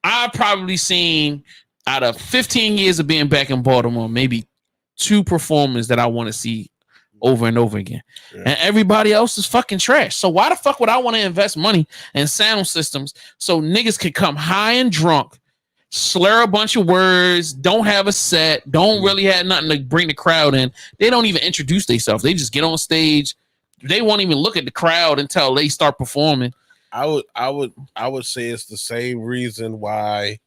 I've probably seen, out of 15 years of being back in Baltimore, maybe 2 performers that I want to see over and over again. Yeah. And everybody else is fucking trash. So why the fuck would I want to invest money in sound systems so niggas can come high and drunk, slur a bunch of words, don't have a set, don't really have nothing to bring the crowd in. They don't even introduce themselves. They just get on stage. They won't even look at the crowd until they start performing. I would say it's the same reason why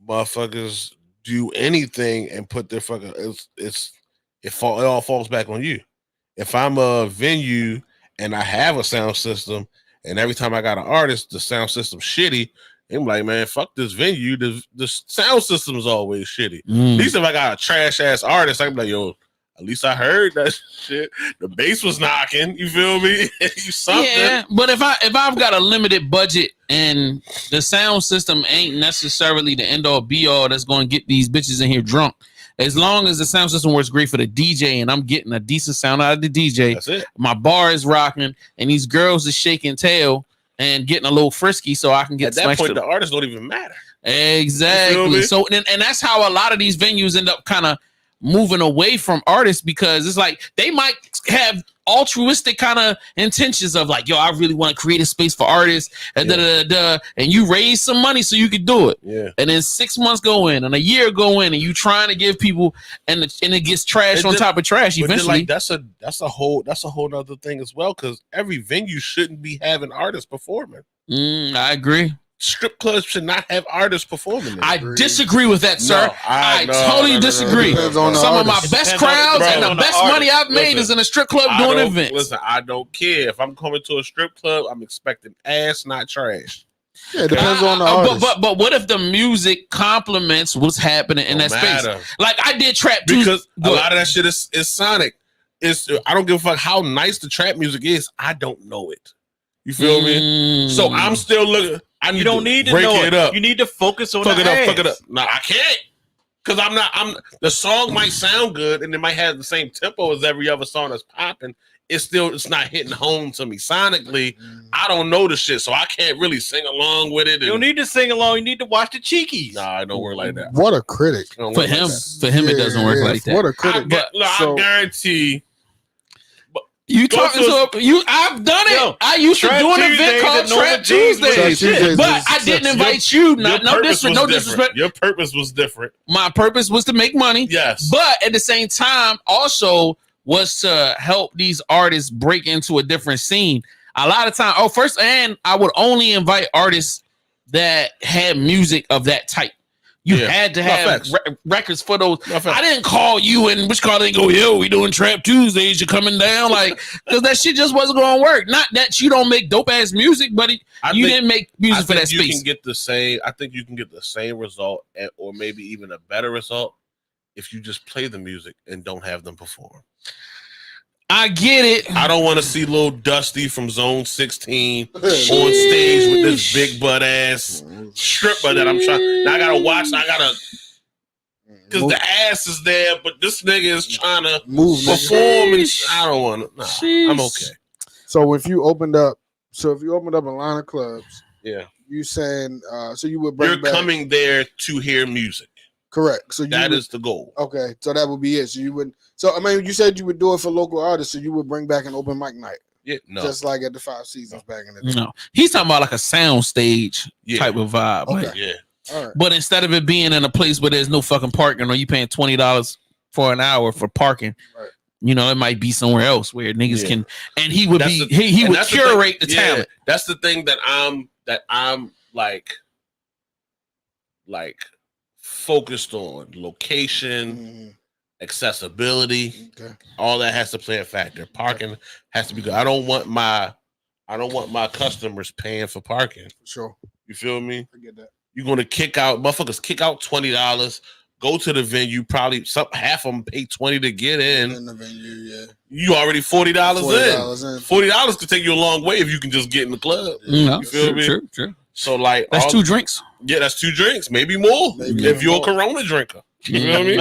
motherfuckers do anything and put their fucking it all falls back on you. If I'm a venue and I have a sound system, and every time I got an artist, the sound system's shitty, I'm like, man, fuck this venue. The sound system is always shitty. At least if I got a trash ass artist, I'm like, yo, at least I heard that shit. The bass was knocking. You feel me? Something. Yeah, but if I've got a limited budget and the sound system ain't necessarily the end all be all that's going to get these bitches in here drunk, as long as the sound system works great for the DJ and I'm getting a decent sound out of the DJ, that's it. My bar is rocking and these girls is shaking tail and getting a little frisky, so I can get at that point. The artists don't even matter. Exactly. So and that's how a lot of these venues end up kind of moving away from artists, because it's like they might have altruistic kind of intentions of like, yo, I really want to create a space for artists, and and you raise some money so you can do it. Yeah. And then 6 months go in and a year go in and you trying to give people and it gets trash on top of trash eventually. Like, that's a whole other thing as well, because every venue shouldn't be having artists performing. I agree. Strip clubs should not have artists performing. I disagree with that, sir. I totally disagree. Some of my best crowds and the best money I've made is in a strip club doing events. Listen, I don't care. If I'm coming to a strip club, I'm expecting ass, not trash. Yeah, it depends on the artist. But what if the music complements what's happening in that space? Like I did trap because a lot of that shit is sonic. I don't give a fuck how nice the trap music is. I don't know it. You feel me? So I'm still looking. You don't need to break know it up. You need to focus on fuck the it ass. up. Fuck it up. No, I can't. Because the song might sound good and it might have the same tempo as every other song that's popping. It's not hitting home to me sonically. I don't know the shit, so I can't really sing along with it. You don't need to sing along. You need to watch the cheekies. Nah, it don't work like that. What a critic. For him, it doesn't work like that. What a critic. I guarantee. You talking to you? I've done it. I used to do an event called Trap Tuesdays, but I didn't invite you. No disrespect. Your purpose was different. My purpose was to make money. Yes, but at the same time, also was to help these artists break into a different scene. A lot of time, and I would only invite artists that had music of that type. You Yeah. had to No, have facts. records for those. No, facts. I didn't call you and which call didn't go, yo, we doing Trap Tuesdays, you coming down, like, because that shit just wasn't going to work. Not that you don't make dope ass music, but you didn't make music for that you space. Can get the same. I think you can get the same result, or maybe even a better result, if you just play the music and don't have them perform. I get it. I don't want to see little Dusty from Zone 16 on stage with this big butt ass stripper that I'm trying. Now I gotta watch. Because the ass is there, but this nigga is trying to perform. And I don't want to. Nah, I'm okay. So if you opened up a line of clubs, yeah, you saying so you would bring You're back, coming there to hear music. correct. So that is the goal. Okay, so that would be it. So you would. So I mean, you said you would do it for local artists, so you would bring back an open mic night. Yeah, no, just like at the Five Seasons back in the day. No, he's talking about like a sound stage type of vibe. Okay. Like, yeah. All right. But instead of it being in a place where there's no fucking parking, or you paying $20 for an hour for parking, right. You know, it might be somewhere else where niggas can. And he would That's be he would curate the talent. That's the thing that I'm like focused on: location, accessibility. Okay. All that has to play a factor. Parking has to be good. I don't want my customers paying for parking. Sure. You feel me? I get that. You're gonna kick out $20, go to the venue, probably half of them pay $20 to get in the venue, yeah. You already $40 in. $40 could take you a long way if you can just get in the club. No, you feel me? True. So like that's 2 drinks. Yeah, that's 2 drinks, maybe more. If you're a Corona drinker. You feel me?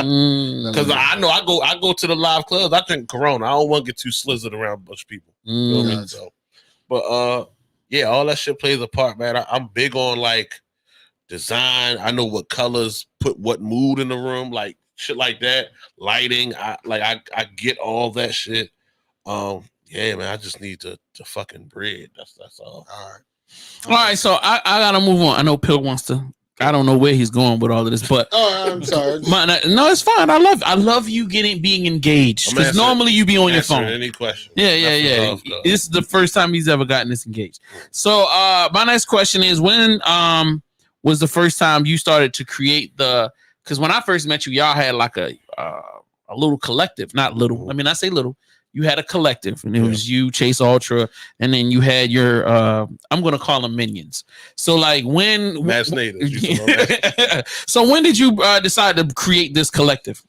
Because I know I go to the live clubs, I drink Corona. I don't want to get too slizzard around a bunch of people. You feel me? So, but yeah, all that shit plays a part, man. I'm big on like design. I know what colors put what mood in the room, like shit like that. Lighting. I get all that shit. Yeah, man. I just need to fucking bread. That's all. All right, so I gotta move on. I know Pill wants to. I don't know where he's going with all of this, but I'm sorry. No, it's fine. I love you being engaged, because normally you be on your phone. Any question? Yeah. This is the first time he's ever gotten this engaged. So my next question is, when was the first time you started to create because when I first met you, y'all had like a little collective, not little. I mean, I say little. You had a collective, and it was you, Chase Ultra, and then you had your I'm gonna call them minions. So like when Mass Natives. So when did you decide to create this collective?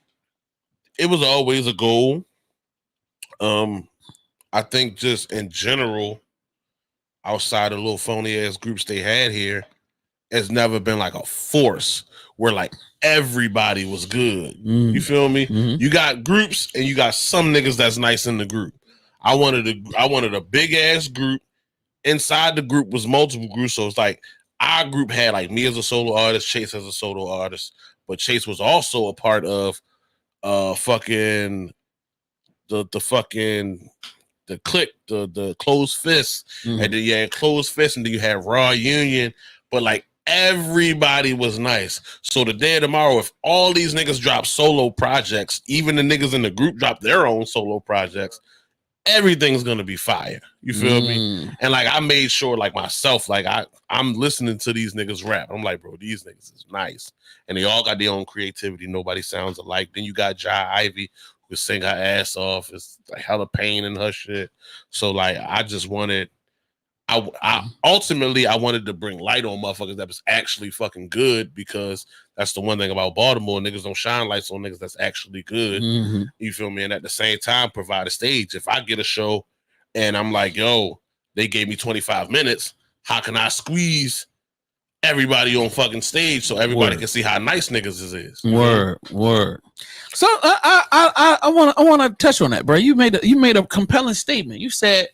It was always a goal. I think just in general, outside of little phony ass groups they had here, it's never been like a force where like everybody was good. You feel me? You got groups and you got some niggas that's nice in the group. I wanted a big ass group. Inside the group was multiple groups. So it's like our group had like me as a solo artist, Chase as a solo artist, but Chase was also a part of fucking the clique, the Closed Fist, and then you had Closed Fist, and then you had Raw Union, but like everybody was nice. So the day of tomorrow, if all these niggas drop solo projects, even the niggas in the group drop their own solo projects, everything's gonna be fire. You feel me? And like I made sure, like myself, like I'm listening to these niggas rap. I'm like, bro, these niggas is nice, and they all got their own creativity. Nobody sounds alike. Then you got Jai Ivy, who sing her ass off. It's like hella pain in her shit. So like I just wanted. I ultimately wanted to bring light on motherfuckers that was actually fucking good, because that's the one thing about Baltimore. Niggas don't shine lights on niggas that's actually good. You feel me? And at the same time, provide a stage. If I get a show and I'm like, yo, they gave me 25 minutes, how can I squeeze everybody on fucking stage so everybody can see how nice niggas is? Word. So I want to touch on that, bro. You made a compelling statement. You said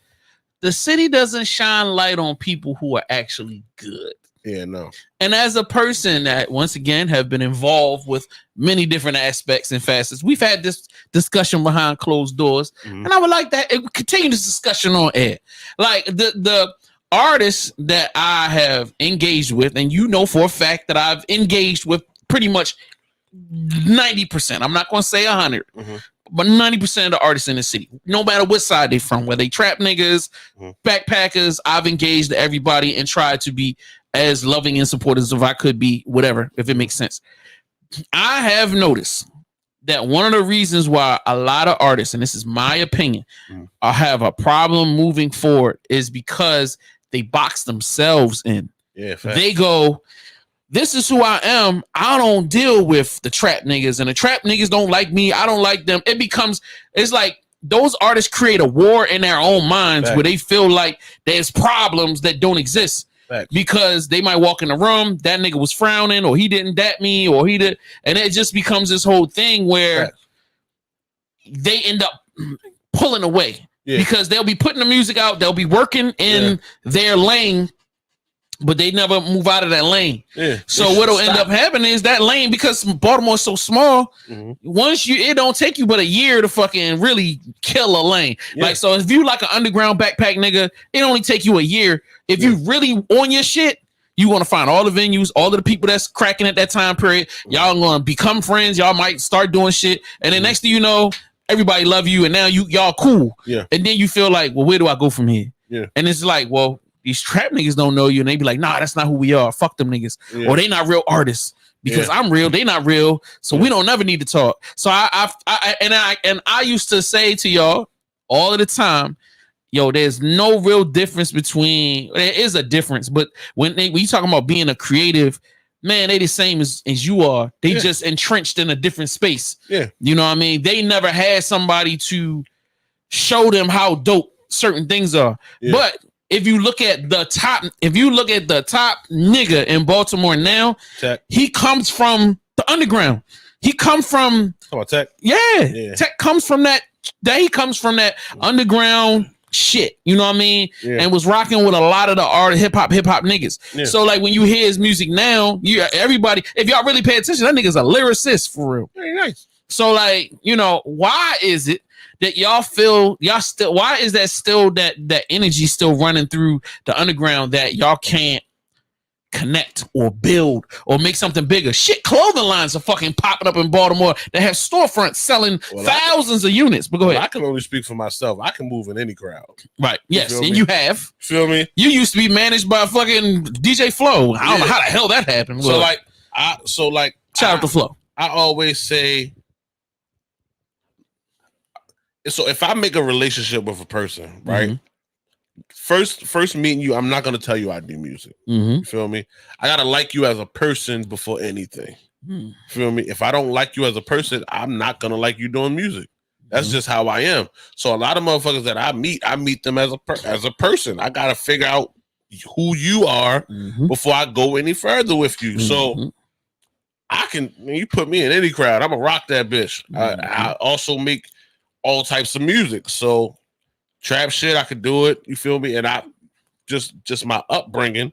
the city doesn't shine light on people who are actually good. Yeah, no. And as a person that, once again, have been involved with many different aspects and facets, we've had this discussion behind closed doors, and I would like that continue this discussion on air. Like the artists that I have engaged with, and you know for a fact that I've engaged with pretty much 90%. I'm not going to say 100. but 90% of the artists in the city, no matter what side they from, whether they trap niggas, backpackers, I've engaged everybody and tried to be as loving and supportive as I could be, whatever, if it makes sense. I have noticed that one of the reasons why a lot of artists, and this is my opinion, have a problem moving forward is because they box themselves in. Yeah, they go, this is who I am. I don't deal with the trap niggas, and the trap niggas don't like me. I don't like them. It's like those artists create a war in their own minds where they feel like there's problems that don't exist. Because they might walk in the room, that nigga was frowning, or he didn't dat me, or he did, and it just becomes this whole thing where they end up pulling away because they'll be putting the music out, they'll be working in their lane, but they never move out of that lane. So what'll end up happening is that lane, because Baltimore is so small, it don't take you but a year to fucking really kill a lane. Like, so if you like an underground backpack nigga, it only take you a year. If you really on your shit, you want to find all the venues, all of the people that's cracking at that time period. Y'all gonna become friends. Y'all might start doing shit, and then next thing you know, everybody love you, and now y'all cool. And then you feel like, well, where do I go from here? And it's like, well, these trap niggas don't know you, and they be like, nah, that's not who we are. Fuck them niggas. Or they not real artists because I'm real, they not real. So we don't never need to talk. So I used to say to y'all all of the time, yo, there's no real difference between, there is a difference, but when you talking about being a creative, man, they the same as you are. They just entrenched in a different space. You know what I mean? They never had somebody to show them how dope certain things are. But if you look at the top nigga in Baltimore now, he comes from the underground. He comes from Tech. Tech comes from that he comes from that underground shit, you know what I mean? And was rocking with a lot of the hip hop niggas. So like when you hear his music now, everybody, if y'all really pay attention, that nigga's a lyricist for real. Very nice. So like, you know, why is it that why is that still that energy still running through the underground that y'all can't connect or build or make something bigger? Shit, clothing lines are fucking popping up in Baltimore that have storefronts selling thousands of units. But go ahead. I can only speak for myself. I can move in any crowd. Right. Yes. And you have. Feel me? You used to be managed by fucking DJ Flow. I don't know how the hell that happened. So shout out to Flow. I always say, so if I make a relationship with a person, right? First meeting you, I'm not gonna tell you I do music. You feel me? I gotta like you as a person before anything. Feel me? If I don't like you as a person, I'm not gonna like you doing music. That's just how I am. So a lot of motherfuckers that I meet them as a person. I gotta figure out who you are before I go any further with you. So you put me in any crowd, I'm gonna rock that bitch. I also make all types of music. So trap shit, I could do it. You feel me? And I just my upbringing.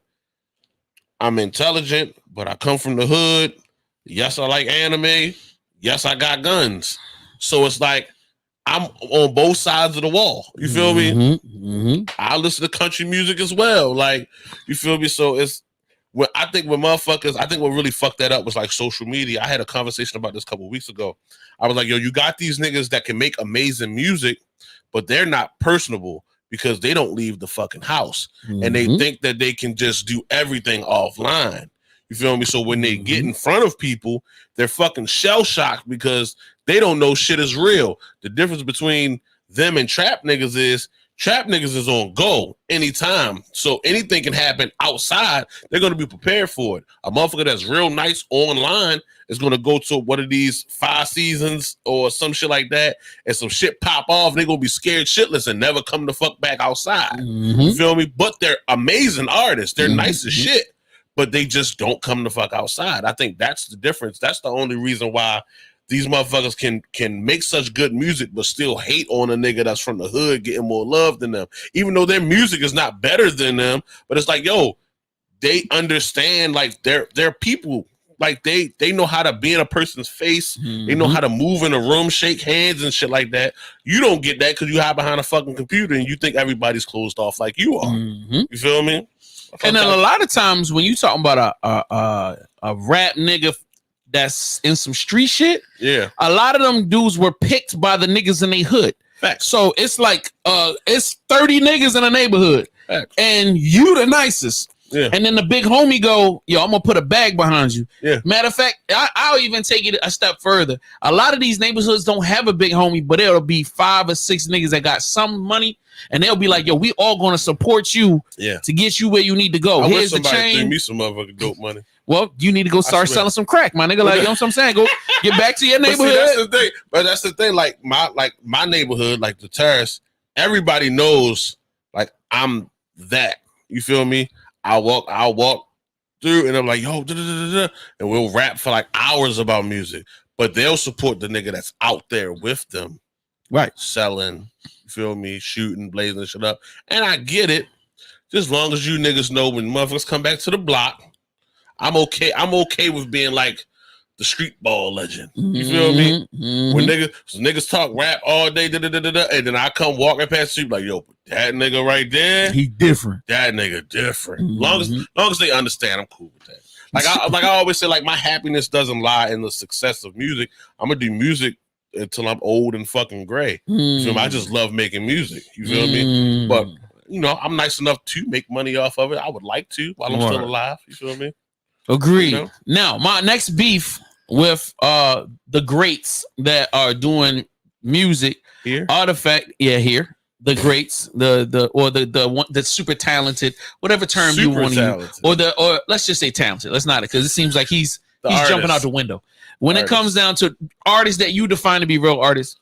I'm intelligent, but I come from the hood. Yes, I like anime. Yes, I got guns. So it's like I'm on both sides of the wall. You feel me? I listen to country music as well. Like, you feel me? So it's I think what really fucked that up was like social media. I had a conversation about this a couple of weeks ago. I was like, yo, you got these niggas that can make amazing music, but they're not personable because they don't leave the fucking house. And they think that they can just do everything offline. You feel me? So when they get in front of people, they're fucking shell shocked because they don't know shit is real. The difference between them and trap niggas is on go anytime. So anything can happen outside. They're going to be prepared for it. A motherfucker that's real nice online is going to go to one of these 5 seasons or some shit like that, and some shit pop off. They're going to be scared shitless and never come the fuck back outside. You feel me? But they're amazing artists. They're nice as shit, but they just don't come the fuck outside. I think that's the difference. That's the only reason why these motherfuckers can make such good music but still hate on a nigga that's from the hood getting more love than them, even though their music is not better than them. But it's like, yo, they understand, like, they're people. Like, they know how to be in a person's face. They know how to move in a room, shake hands and shit like that. You don't get that because you hide behind a fucking computer and you think everybody's closed off like you are. You feel me? And then a lot of times when you talking about a rap nigga, that's in some street shit. Yeah. A lot of them dudes were picked by the niggas in their hood. Facts. So it's like it's 30 niggas in a neighborhood. Facts. And you the nicest. Yeah. And then the big homie go, yo, I'm gonna put a bag behind you. Yeah. Matter of fact, I'll even take it a step further. A lot of these neighborhoods don't have a big homie, but it'll be 5 or 6 niggas that got some money, and they'll be like, yo, we all gonna support you to get you where you need to go. I Here's wish the somebody threw chain. me some motherfucking dope money. Well, you need to go start selling some crack, my nigga. Like, you know what I'm saying? Go get back to your But see, neighborhood. that's the thing. But that's the thing. Like my neighborhood, like the Terrace, everybody knows like I'm that. You feel me? I'll walk through and I'm like, yo, and we'll rap for like hours about music. But they'll support the nigga that's out there with them. Right. Selling, you feel me, shooting, blazing shit up. And I get it. Just as long as you niggas know when motherfuckers come back to the block, I'm okay. I'm okay with being like the street ball legend. You feel me? When niggas talk rap all day, and then I come walking past the street like, yo, that nigga right there, he different. That nigga different. Long as they understand, I'm cool with that. Like I always say, like my happiness doesn't lie in the success of music. I'm gonna do music until I'm old and fucking gray. You feel me? I just love making music. You feel me? But you know, I'm nice enough to make money off of it. I would like to while I'm still alive. You feel me? Agreed. You know? Now, my next beef with the greats that are doing music here, artifact, here the greats, the super talented, whatever term you want to use, or let's just say talented. Let's not, because it seems like he's jumping out the window. When it comes down to artists that you define to be real artists,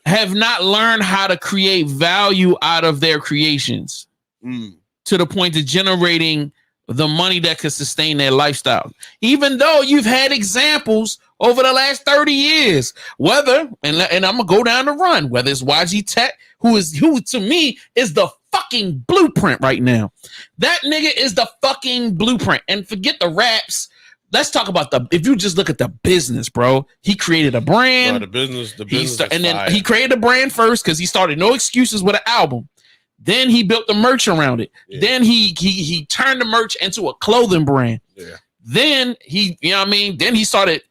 have not learned how to create value out of their creations to the point of generating the money that could sustain their lifestyle. Even though you've had examples over the last 30 years, whether, and I'm gonna go down the run, whether it's YG Tech, who to me is the fucking blueprint right now. That nigga is the fucking blueprint. And forget the raps. Let's talk about if you just look at the business, bro. He created a brand. Bro, the business and then he created a brand first because he started No Excuses with an album. Then he built the merch around it. Yeah. Then he turned the merch into a clothing brand. Yeah. Then you know what I mean? Then he started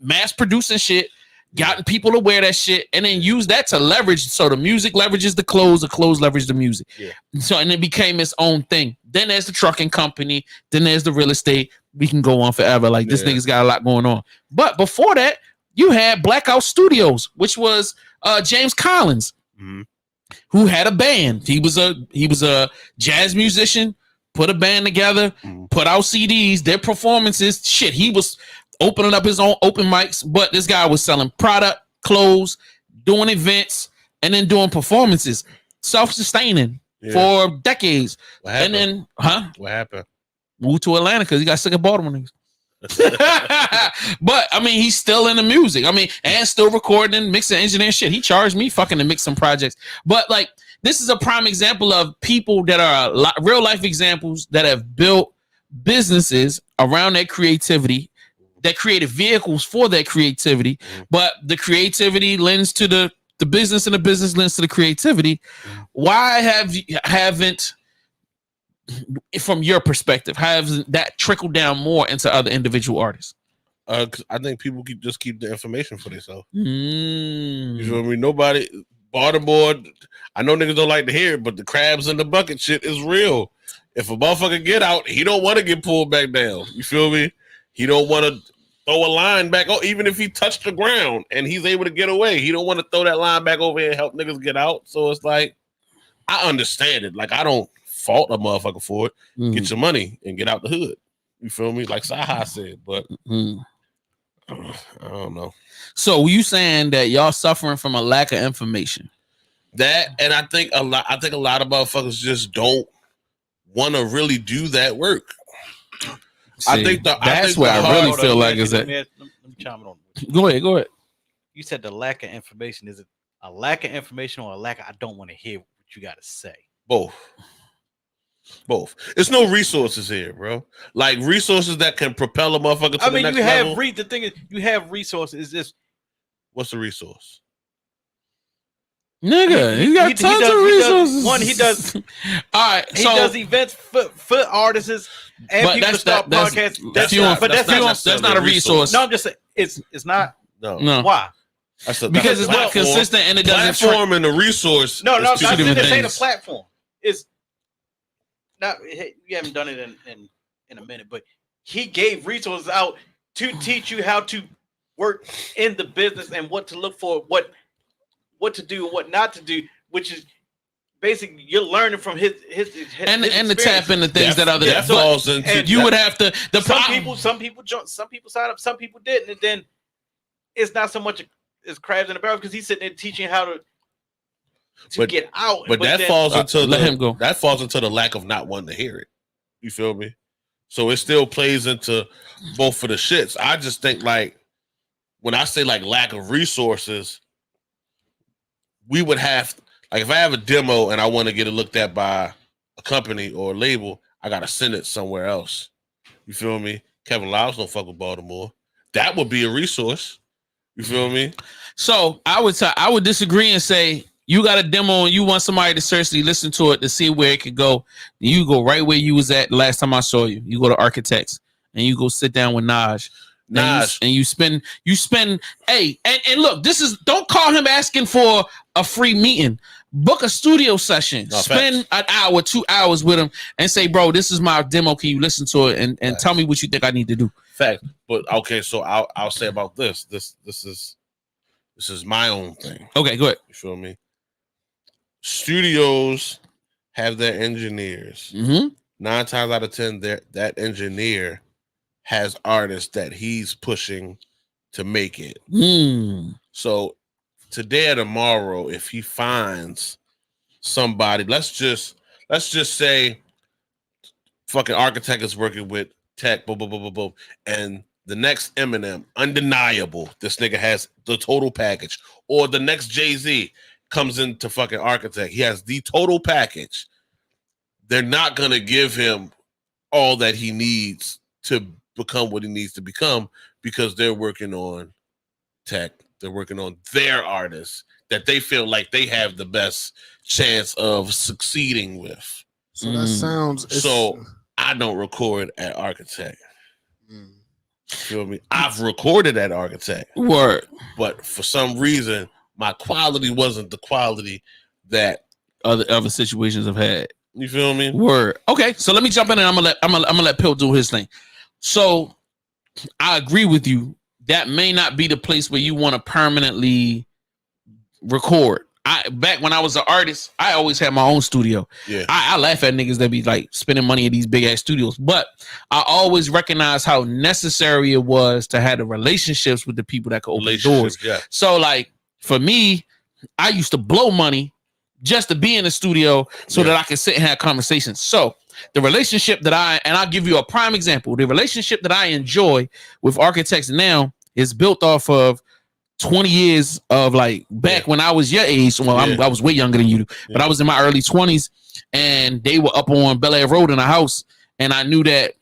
mass producing shit, gotten people to wear that shit, and then used that to leverage. So the music leverages the clothes leverage the music. Yeah. So, and it became its own thing. Then there's the trucking company. Then there's the real estate. We can go on forever. Like this nigga's got a lot going on. But before that, you had Blackout Studios, which was James Collins. Mm-hmm. Who had a band. He was a jazz musician, put a band together, put out CDs, their performances. Shit, he was opening up his own open mics, but this guy was selling product, clothes, doing events, and then doing performances, self-sustaining for decades. What happened? And then, What happened? Moved to Atlanta because he got sick of Baltimore niggas. But I mean, he's still in the music. I mean, and still recording, mixing, engineering shit. He charged me fucking to mix some projects. But like, this is a prime example of people that are real life examples that have built businesses around their creativity, that created vehicles for their creativity. But the creativity lends to the business, and the business lends to the creativity. Why haven't from your perspective, has that trickled down more into other individual artists? I think people keep the information for themselves. You feel me? Nobody Baltimore. I know niggas don't like to hear it, but the crabs in the bucket shit is real. If a motherfucker get out, he don't want to get pulled back down. You feel me? He don't want to throw a line back. Oh, even if he touched the ground and he's able to get away, he don't want to throw that line back over here and help niggas get out. So it's like, I understand it. Like, I don't fault a motherfucker for it. Get your money and get out the hood. You feel me? Like Saha said, but I don't know. So you saying that y'all suffering from a lack of information? That, and I think a lot of motherfuckers just don't want to really do that work. See, I think where I really feel like is that. Let me chime in on. Go ahead. You said the lack of information. Is it a lack of information or a lack of I don't want to hear what you got to say? Both. It's no resources here, bro. Like resources that can propel a motherfucker to the next level. The thing is, you have resources. Is this? What's the resource? Nigga, he got tons of resources. He does. All right, He so does events for artists and but people to start podcasts. that's not a resource. No, I'm just saying it's not. No. Why? Because it's not consistent and it doesn't. Platform and the resource. No, is two different this ain't a things. platform. It's not. You haven't done it in a minute, but he gave resources out to teach you how to work in the business and what to look for, what to do and what not to do, which is basically you're learning from his and to tap into things that other falls into. You would have to. Some people sign up, some people didn't, and then it's not so much as crabs in a barrel because he's sitting there teaching how to get out. But that then, falls into let him go. That falls into the lack of not wanting to hear it. You feel me? So it still plays into both of the shits. I just think like when I say like lack of resources, we would have like if I have a demo and I want to get it looked at by a company or a label, I gotta send it somewhere else. You feel me? Kevin Lyles don't fuck with Baltimore. That would be a resource. You feel me? So I would disagree and say you got a demo and you want somebody to seriously listen to it to see where it could go. You go right where you was at the last time I saw you. You go to Architects and you go sit down with Naj. And you spend hey and look, this is don't call him asking for a free meeting. Book a studio session. Spend an hour, 2 hours with him and say, bro, this is my demo. Can you listen to it and tell me what you think I need to do? Fact. But okay, so I'll say about this. This is my own thing. Okay, go ahead. You feel me? Studios have their engineers. 9 times out of 10, that engineer has artists that he's pushing to make it. So today or tomorrow, if he finds somebody, let's just say fucking Architect is working with Tech, boom, boom, boom, boom, boom, and the next Eminem, undeniable, this nigga has the total package, or the next Jay-Z comes into fucking Architect, he has the total package. They're not gonna give him all that he needs to become what he needs to become because they're working on Tech. They're working on their artists that they feel like they have the best chance of succeeding with. So that sounds. So I don't record at Architect. Feel me? I've recorded at Architect. Word. But for some reason, my quality wasn't the quality that other situations have had. You feel me? Word. Okay, so let me jump in and I'm gonna let Pill do his thing. So I agree with you. That may not be the place where you want to permanently record. Back when I was an artist, I always had my own studio. Yeah. I laugh at niggas that be like spending money at these big ass studios, but I always recognize how necessary it was to have the relationships with the people that could open doors. Yeah. So like for me, I used to blow money just to be in the studio so that I could sit and have conversations. So the relationship that I'll give you a prime example. The relationship that I enjoy with Architects now is built off of 20 years of like back when I was your age. Well, I was way younger than you, but I was in my early 20s and they were up on Bel Air Road in a house. And I knew that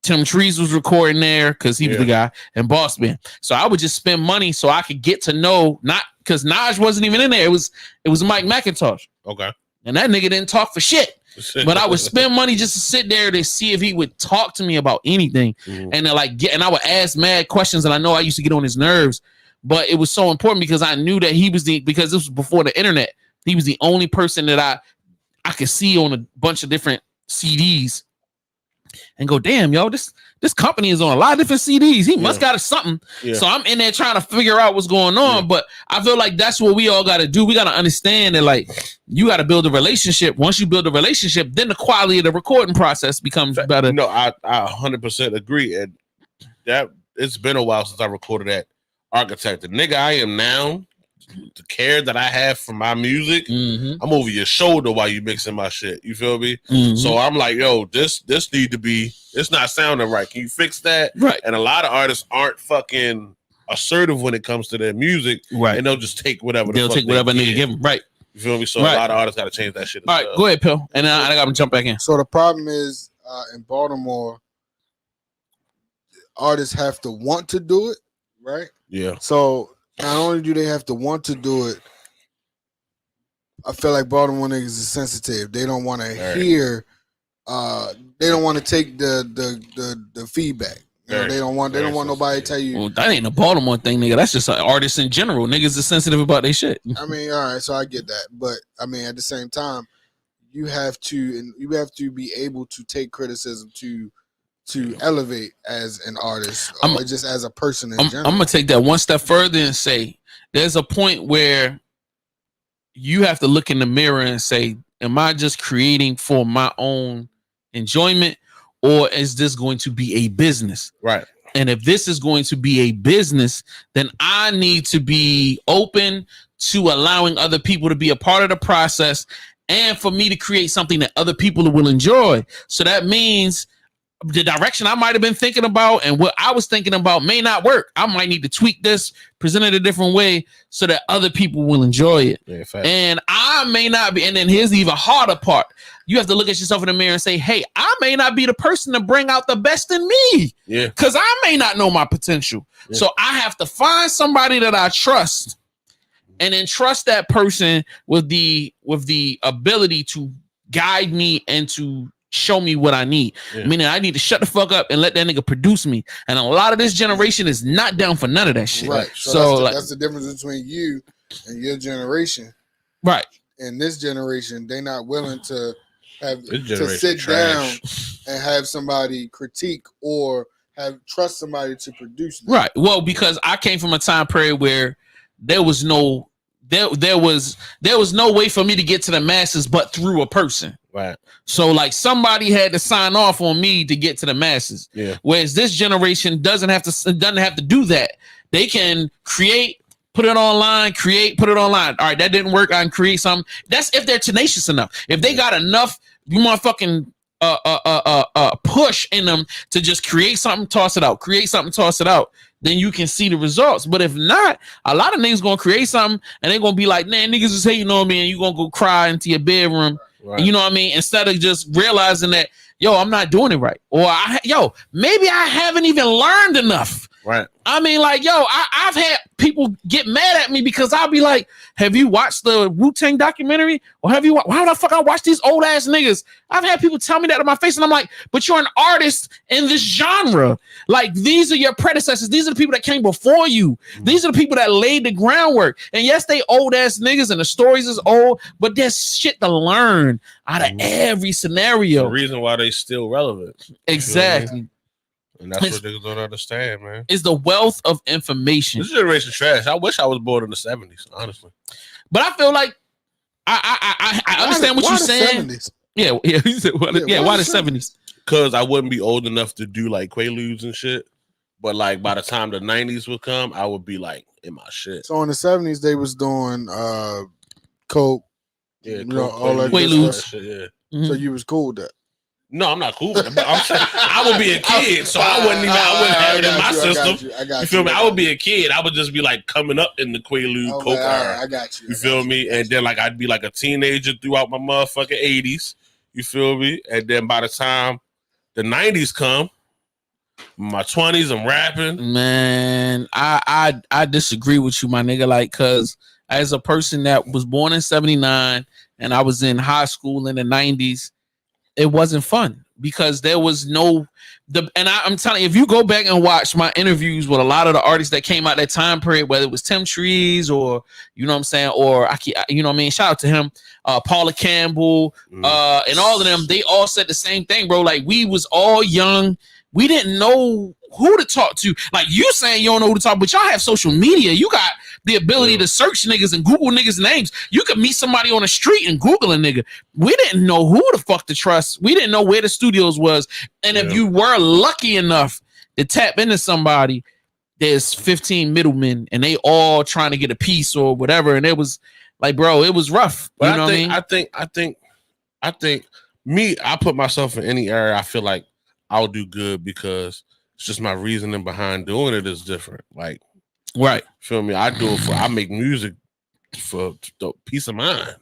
Tim Trees was recording there because he was the guy and Boss Man. So I would just spend money so I could get to know, not because Naj wasn't even in there. It was Mike McIntosh. Okay. And that nigga didn't talk for shit. But I would spend money just to sit there to see if he would talk to me about anything. And then and I would ask mad questions, and I know I used to get on his nerves, but it was so important because I knew that because this was before the internet, he was the only person that I could see on a bunch of different CDs and go, damn, yo, this company is on a lot of different CDs. He must got something. Yeah. So I'm in there trying to figure out what's going on. Yeah. But I feel like that's what we all got to do. We got to understand that, like, you got to build a relationship. Once you build a relationship, then the quality of the recording process becomes better. No, I 100% agree. And that it's been a while since I recorded at Architect. The nigga I am now, the care that I have for my music, I'm over your shoulder while you mixing my shit. You feel me? So I'm like, yo, this need to be, it's not sounding right. Can you fix that? Right. And a lot of artists aren't fucking assertive when it comes to their music. Right. And they'll just take whatever they'll take whatever they give them. Right. You feel me? So a lot of artists got to change that shit. All right, go ahead, Pill. And I got to jump back in. So the problem is in Baltimore, artists have to want to do it, right? Yeah. So not only do they have to want to do it, I feel like Baltimore niggas is sensitive. They don't want to Right. hear. They don't want to take the feedback. You know, Very- they don't want very nobody sensitive. to tell you. Well, that ain't a Baltimore thing, nigga. That's just artists in general. Niggas is sensitive about their shit. I mean, all right, so I get that, but I mean, at the same time, you have to be able to take criticism to elevate as an artist or just as a person in I'm general. gonna take that one step further and say there's a point where you have to look in the mirror and say, am I just creating for my own enjoyment, or is this going to be a business? Right. And if this is going to be a business, then I need to be open to allowing other people to be a part of the process and for me to create something that other people will enjoy. So that means the direction I might have been thinking about and what I was thinking about may not work. I might need to tweak this, present it a different way so that other people will enjoy it. Yeah, fact. And I may not be. And then here's the even harder part. You have to look at yourself in the mirror and say, hey, I may not be the person to bring out the best in me. Yeah. Because I may not know my potential. Yeah. So I have to find somebody that I trust and then trust that person with the ability to guide me and to show me what I need. Yeah. Meaning I need to shut the fuck up and let that nigga produce me. And a lot of this generation is not down for none of that shit. Right. So that's the difference between you and your generation. Right. In this generation, they're not willing to have This to generation sit trash. down and have somebody critique or trust somebody to produce them. Right. Well, because I came from a time period where there was no way for me to get to the masses but through a person. Right. So like somebody had to sign off on me to get to the masses. Yeah. Whereas this generation doesn't have to do that. They can create, put it online, put it online. All right, that didn't work. I can create something. That's if they're tenacious enough. If they got enough, you motherfucking push in them to just create something, toss it out, then you can see the results. But if not, a lot of niggas gonna create something and they're gonna be like, man, niggas is hating on me, and you gonna go cry into your bedroom. Right. You know what I mean? Instead of just realizing that, yo, I'm not doing it right. Or maybe I haven't even learned enough. Right. I mean, like, yo, I've had people get mad at me because I'll be like, have you watched the Wu-Tang documentary? Or why the fuck I watch these old ass niggas? I've had people tell me that to my face, and I'm like, but you're an artist in this genre. Like, these are your predecessors. These are the people that came before you. These are the people that laid the groundwork. And yes, they old ass niggas and the stories is old, but there's shit to learn out of every scenario. The reason why they still relevant. Exactly. And that's what niggas don't understand, man. Is the wealth of information. This generation trash. I wish I was born in the 70s, honestly. But I feel like I understand what you're saying. 70s? Yeah. You said, why the 70s? Because I wouldn't be old enough to do like Quaaludes and shit. But like by the time the 90s would come, I would be like in my shit. So in the 70s, they was doing coke, Yeah, all that good Quaaludes. stuff. Yeah. So you was cool with that. No, I'm not cool with it. But I'm saying I would be a kid, so I wouldn't have it in my system. I got You feel me? I would be a kid. I would just be like coming up in the Quaalude Okay, coke all right, era. I got you. You feel me? And then like I'd be like a teenager throughout my motherfucking 80s. You feel me? And then by the time the 90s come, my 20s, I'm rapping. Man, I disagree with you, my nigga. Like, cause as a person that was born in 79 and I was in high school in the 90s, it wasn't fun because there was no I'm telling you, if you go back and watch my interviews with a lot of the artists that came out that time period, whether it was Tim Trees or you know what I'm saying, or you know what I mean, shout out to him, Paula Campbell, and all of them, they all said the same thing, bro. Like, we was all young, we didn't know who to talk to. Like, you saying you don't know who to talk, but y'all have social media. You got the ability to search niggas and Google niggas' names. You could meet somebody on the street and Google a nigga. We didn't know who the fuck to trust. We didn't know where the studios was. And if you were lucky enough to tap into somebody, there's 15 middlemen and they all trying to get a piece or whatever. And it was like, bro, it was rough. But you know what I mean? I think I put myself in any area, I feel like I'll do good because it's just my reasoning behind doing it is different. Like, right. Feel me? I make music for the peace of mind.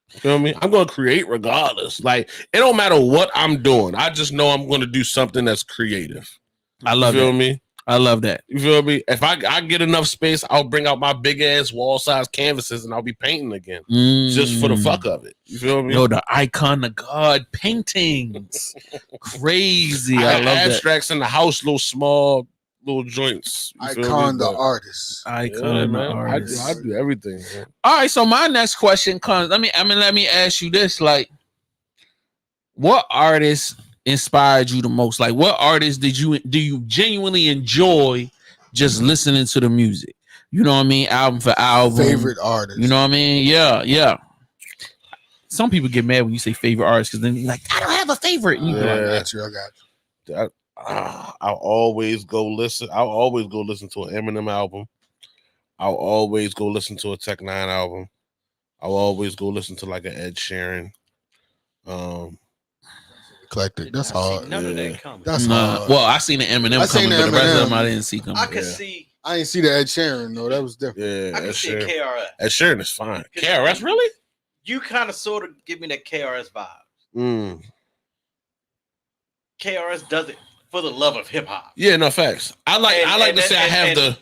Feel me? I'm gonna create regardless. Like, it don't matter what I'm doing. I just know I'm gonna do something that's creative. I love feel it. me? I love that. You feel me? If I get enough space, I'll bring out my big ass wall size canvases and I'll be painting again, just for the fuck of it. You feel me? Yo, the icon of God paintings, crazy. I love that. Abstracts in the house, little small, little joints. You feel Icon me? the But- artist. Icon Yeah, the man. artist. I do everything. Man. All right, so my next question comes. Let me ask you this: like, what artist inspired you the most? Like, what artist do you genuinely enjoy just listening to the music? You know what I mean? Album for album. Favorite artist. You know what I mean? Yeah. Some people get mad when you say favorite artist because then you're like, I don't have a favorite. And you be like, I got you. I'll always go listen. I'll always go listen to an Eminem album. I'll always go listen to a Tech Nine album. I'll always go listen to like an Ed Sheeran. Eclectic. That's I see hard. none of Yeah. that coming. That's nah. hard. Well, I seen the Eminem I seen coming, the but the rest of them Eminem. I didn't see coming. I could Yeah. see. I ain't see the Ed Sheeran though. That was different. Yeah, I could Ed see Sheeran. KRS. Ed Sheeran is fine. KRS, really? You kind of sort of give me that KRS vibe. KRS does it for the love of hip hop. Yeah, no facts. I like to say I have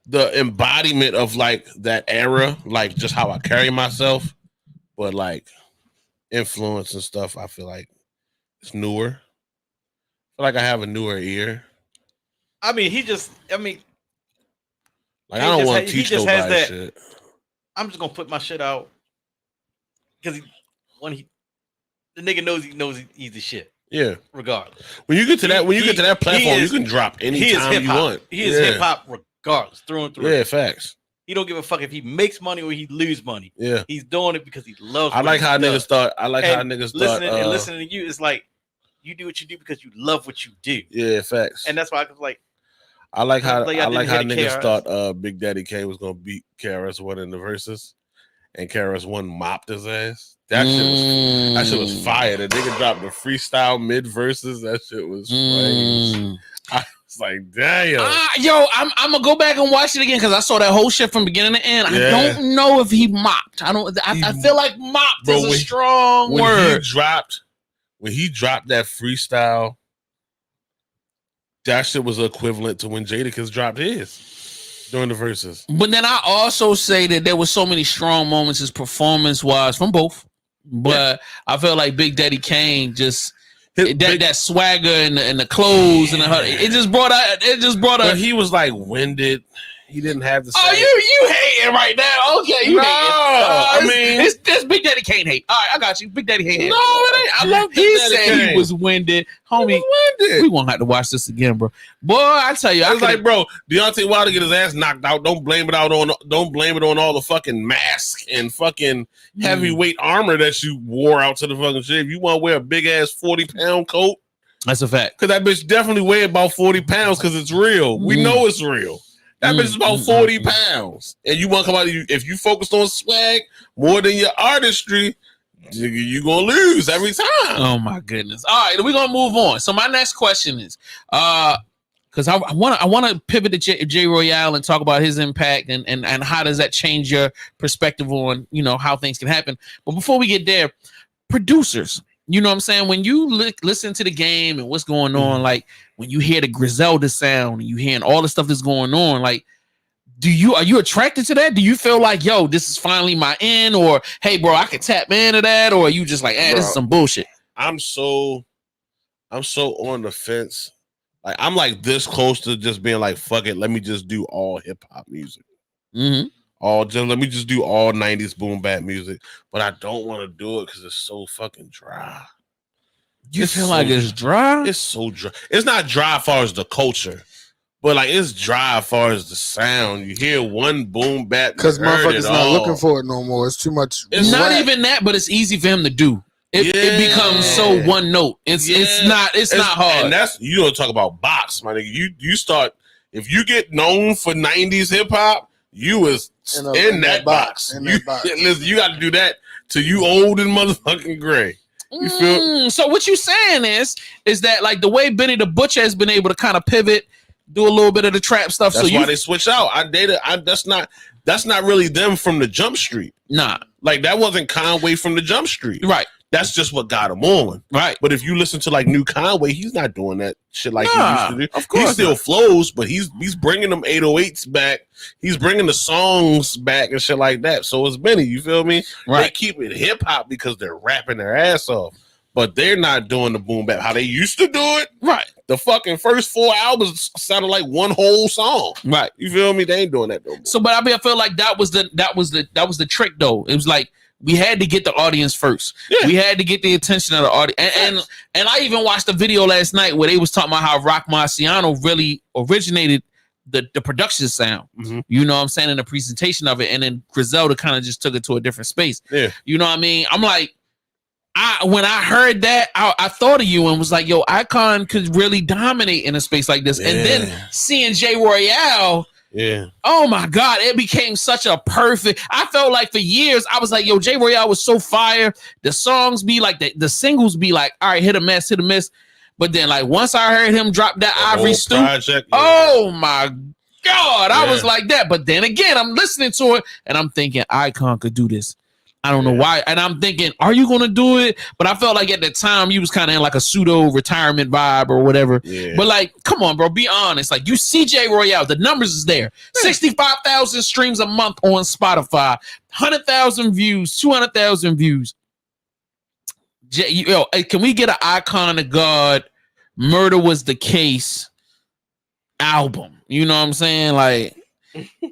the embodiment of like that era, like just how I carry myself, but like influence and stuff. I feel like it's newer. I feel like I have a newer ear. I mean, like I don't want to he teach just has nobody that- shit. I'm just gonna put my shit out because the nigga knows he's the shit. Yeah. Regardless, When you get to that platform, is- you can drop he is anytime hip you hop. want. He is Yeah. hip hop regardless, through and through. Yeah, facts. He don't give a fuck if he makes money or he lose money. Yeah. He's doing it because he loves. I what like he how does. niggas thought. I like how And niggas thought. listening to you is like you do what you do because you love what you do, Yeah, facts. and that's why I was like, I like how Like, I didn't hear the niggas KRS. thought Big Daddy K was gonna beat KRS-One in the verses, and KRS-One mopped his ass. That shit was fire. The nigga dropped the freestyle mid verses. That shit was crazy. I was like, damn. Yo, I'm gonna go back and watch it again because I saw that whole shit from beginning to end. Yeah. I don't know if he mopped. I feel like mopped is a strong word. When he dropped that freestyle, that shit was equivalent to when Jadakiss dropped his during the verses. But then I also say that there was so many strong moments as performance wise from both. But I feel like Big Daddy Kane just that swagger and the clothes and it just brought out. But he was like winded. He didn't have the same. Oh, you hating right now? Okay, you No, hating. I mean, it's Big Daddy Kane hate. All right, I got you. Big Daddy hate. No, it ain't. I love He Big Daddy said Kane. he was winded, homie. He was winded. We won't have to watch this again, bro. Boy, I tell you, I was like, bro, Deontay Wilder get his ass knocked out. Don't blame it on all the fucking mask and fucking heavyweight armor that you wore out to the fucking shit. If you want to wear a big ass 40-pound coat, that's a fact. Because that bitch definitely weigh about 40 pounds because it's real. We know it's real. That bitch is about 40 pounds. And you want to come out, if you focused on swag more than your artistry, you're going to lose every time. Oh, my goodness. All right, we're going to move on. So my next question is, because I want to pivot to Jay Royale and talk about his impact and how does that change your perspective on, how things can happen. But before we get there, producers, you know what I'm saying? When you listen to the game and what's going on, like when you hear the Griselda sound and you hearing all the stuff that's going on, like, are you attracted to that? Do you feel like, yo, this is finally my end? Or, hey, bro, I can tap into that? Or are you just like, this is some bullshit? I'm so on the fence. Like, I'm like this close to just being like, fuck it, let me just do all hip hop music. Let me just do all 90s boom bap music. But I don't want to do it because it's so fucking dry. You feel like it's dry? It's so dry. It's not dry as far as the culture, but like it's dry as far as the sound. You hear one boom bap because motherfuckers not looking for it no more. It's too much. It's not even that, but it's easy for him to do. It becomes so one note. It's not hard. And that's, you don't talk about box, my nigga. You start, if you get known for 90s hip hop, you is in that box. Listen, you got to do that till you old and motherfucking gray. You feel? So what you saying is that like the way Benny the Butcher has been able to kind of pivot, do a little bit of the trap stuff. That's why they switch out. That's not really them from the Jump Street. Nah, like that wasn't Conway from the Jump Street. Right. That's just what got him on. Right. But if you listen to like new Conway, he's not doing that shit like he used to do. Of course, He still flows, but he's bringing them 808s back. He's bringing the songs back and shit like that. So it's Benny, you feel me? Right. They keep it hip hop because they're rapping their ass off, but they're not doing the boom bap how they used to do it. Right. The fucking first 4 albums sounded like one whole song. Right. You feel me? They ain't doing that no more. So, but I feel like that was the trick though. It was like we had to get the audience first. Yeah. We had to get the attention of the audience. And I even watched a video last night where they was talking about how Rock Marciano really originated the production sound. Mm-hmm. You know what I'm saying? In the presentation of it. And then Griselda kind of just took it to a different space. Yeah. You know what I mean? I'm like, when I heard that, I thought of you and was like, yo, Icon could really dominate in a space like this. Yeah. And then seeing J Royale, Yeah. oh my God, it became such a perfect. I felt like for years, I was like, yo, J Royale was so fire. The songs be like, the singles be like, all right, hit a miss. But then, like, once I heard him drop that Ivory Stoop, project, yeah. oh my God, I Yeah. was like that. But then again, I'm listening to it and I'm thinking, Icon could do this. I don't know why. And I'm thinking, are you going to do it? But I felt like at the time you was kind of in like a pseudo retirement vibe or whatever. Yeah. But like, come on, bro, be honest. Like you see J Royale, the numbers is there. 65,000 streams a month on Spotify, 100,000 views, 200,000 views. Yo, hey, can we get an Icon of God, Murder Was the Case album? You know what I'm saying? Like,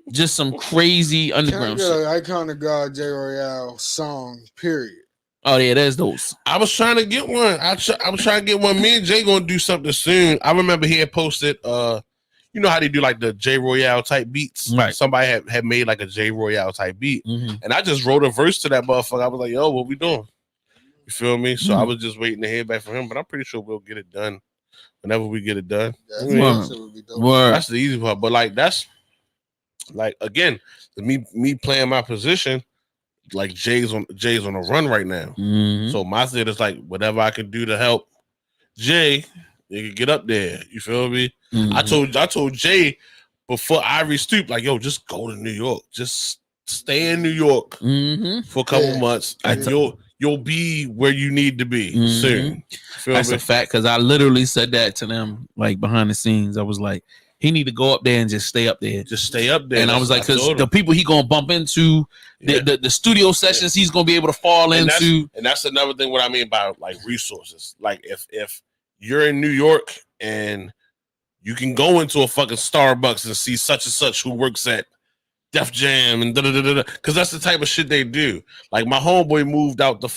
just some crazy underground Can't get shit. an Icon of God J Royale song, period. Oh yeah, there's those. I was trying to get one. I was trying to get one. Me and Jay gonna do something soon. I remember he had posted, you know how they do like the J Royale type beats. Right. Somebody had made like a J Royale type beat, Mm-hmm. and I just wrote a verse to that motherfucker. I was like, yo, what we doing? You feel me? So I was just waiting to hear back from him, but I'm pretty sure we'll get it done whenever we get it done. That shit would be dope. Word. That's the easy part. But like that's like again, me playing my position, like Jay's on a run right now. Mhm. So my thing is like whatever I can do to help Jay, you can get up there. You feel me? Mhm. I told Jay before Ivory Stoop, like, yo, just go to New York. Just stay in New York Mhm. for a couple Yeah. months, and you'll be where you need to be Mhm. soon. Feel That's me? a fact because I literally said that to them like behind the scenes. I was like, he need to go up there and just stay up there. Just stay up there. And I was like, because told the him. people he gonna bump into, Yeah. the studio sessions he's gonna be able to fall And into. that's another thing. What I mean by like resources, like if you're in New York and you can go into a fucking Starbucks and see such and such who works at Def Jam and because that's the type of shit they do. Like my homeboy moved out to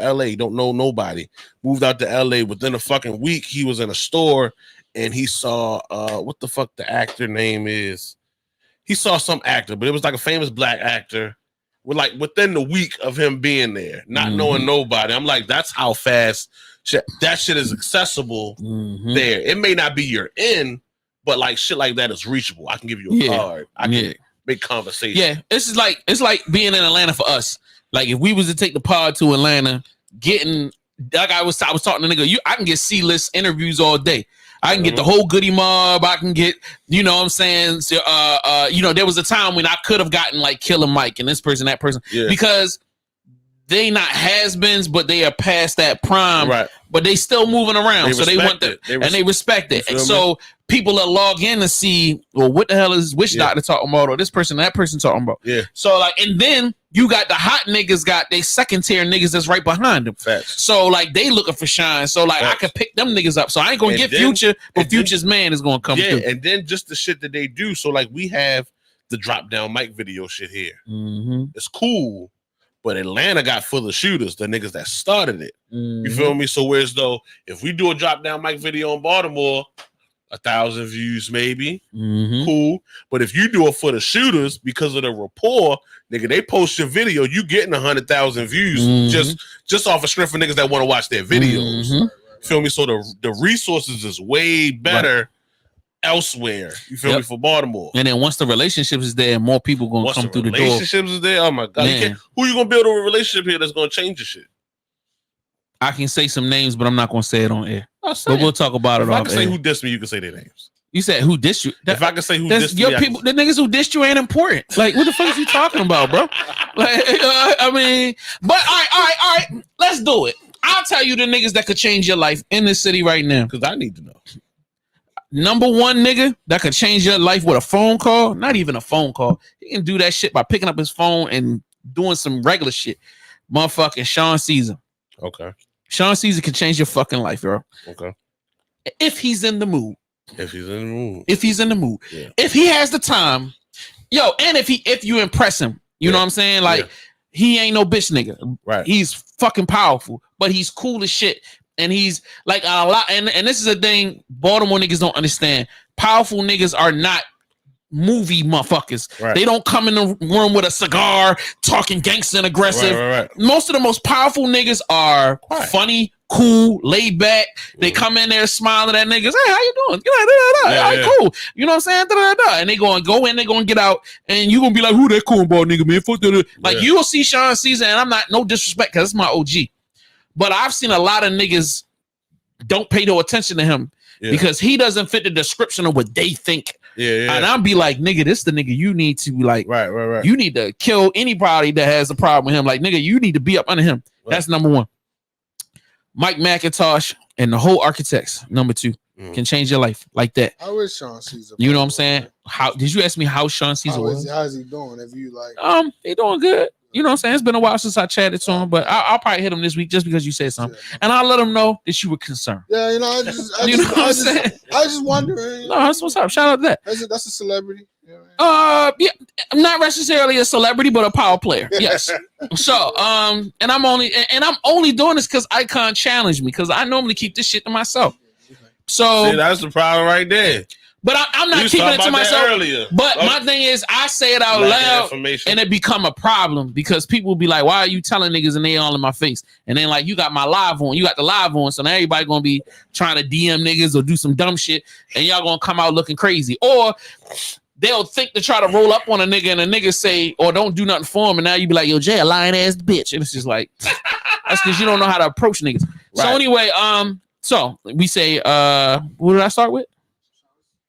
LA, don't know nobody. Moved out to LA within a fucking week. He was in a store and he saw what the fuck the actor name is. He saw some actor, but it was like a famous black actor. With like within the week of him being there, not knowing nobody. I'm like, that's how fast that shit is accessible Mhm. there. It may not be your in, but like shit like that is reachable. I can give you a card. I can make conversation. Yeah, it's like being in Atlanta for us. Like if we was to take the pod to Atlanta, getting like I was talking to nigga, I can get C-list interviews all day. I can get the whole Goody Mob. I can get, you know what I'm saying? So, you know, there was a time when I could have gotten like Killer Mike and this person, that person, because they not has-beens, but they are past that prime. Right. But they still moving around. So they want that, and they respect it. And so people that log in to see, well, what the hell is Witch Doctor talking about, or this person, that person talking about. Yeah. So like, and then you got the hot niggas, got they second tier niggas that's right behind them. Facts. So like they looking for shine. So like I can pick them niggas up. So I ain't gonna get Future, but Future's man is gonna come through. And then just the shit that they do. So like we have the drop down mic video shit here. Mm-hmm. It's cool. But Atlanta got full of shooters, the niggas that started it. Mm-hmm. You feel me? So whereas though, if we do a drop down mic video in Baltimore, 1,000 views maybe, cool. But if you do it for the shooters because of the rapport, nigga, they post your video, you getting 100,000 views just off of strength for niggas that want to watch their videos. Feel me? So the resources is way better elsewhere. You feel me? For Baltimore. And then once the relationship is there, more people gonna come through the door. Relationships is there. Oh my god! Who you gonna build a relationship here that's gonna change your shit? I can say some names, but I'm not gonna say it on air. But we'll talk about it. If I can say who dissed me, you can say their names. You said who dissed you? If I can say who dissed your me, people, the niggas who dissed you ain't important. Like, what the fuck is you talking about, bro? Like, I mean, but all right. Let's do it. I'll tell you the niggas that could change your life in this city right now. Because I need to know. Number one nigga that could change your life with a phone call, not even a phone call. He can do that shit by picking up his phone and doing some regular shit. Motherfucking Sean Caesar. Okay. Sean Caesar can change your fucking life, bro. Okay. If he's in the mood. If he's in the mood. If he's in the mood. Yeah. If he has the time. Yo, and if you impress him. You know what I'm saying? Like, he ain't no bitch nigga. Right. He's fucking powerful, but he's cool as shit. And he's like a lot. And this is a thing Baltimore niggas don't understand. Powerful niggas are not movie motherfuckers. Right. They don't come in the room with a cigar talking gangster and aggressive. Right. Most of the most powerful niggas are funny, cool, laid back. They come in there smiling at niggas. Hey, how you doing? All right, cool. You know what I'm saying? And they go in, they gonna get out, and you gonna be like, who that cornball nigga, man? Fuck that. Like, you will see Sean Caesar, and I'm not, no disrespect, because it's my OG. But I've seen a lot of niggas don't pay no attention to him because he doesn't fit the description of what they think. And I'll be like, nigga, this the nigga you need to like. Right. You need to kill anybody that has a problem with him. Like, nigga, you need to be up under him. Right. That's number one. Mike McIntosh and the whole Architects, number two, can change your life like that. How is Sean Caesar? You know what I'm saying? How did you ask me how Sean Caesar was? How's he doing? If you like, he doing good. You know what I'm saying? It's been a while since I chatted to him, but I'll probably hit him this week just because you said something, and I'll let him know that you were concerned. Yeah, you know, I just wondering. No, that's what's up. Shout out to that. That's a celebrity. Yeah, I'm not necessarily a celebrity, but a power player. Yes. So, and I'm only doing this because Icon challenged me, because I normally keep this shit to myself. So see, that's the problem right there. But I'm not keeping it to myself. But my thing is, I say it out loud, and it become a problem because people will be like, "Why are you telling niggas?" And they all in my face. And then like, you got my live on, you got the live on, so now everybody gonna be trying to DM niggas or do some dumb shit, and y'all gonna come out looking crazy, or they'll think to try to roll up on a nigga, and a nigga say, or don't do nothing for him, and now you be like, "Yo, Jay, a lying ass bitch," and it's just like, that's because you don't know how to approach niggas. Right. So anyway, so we say, what did I start with?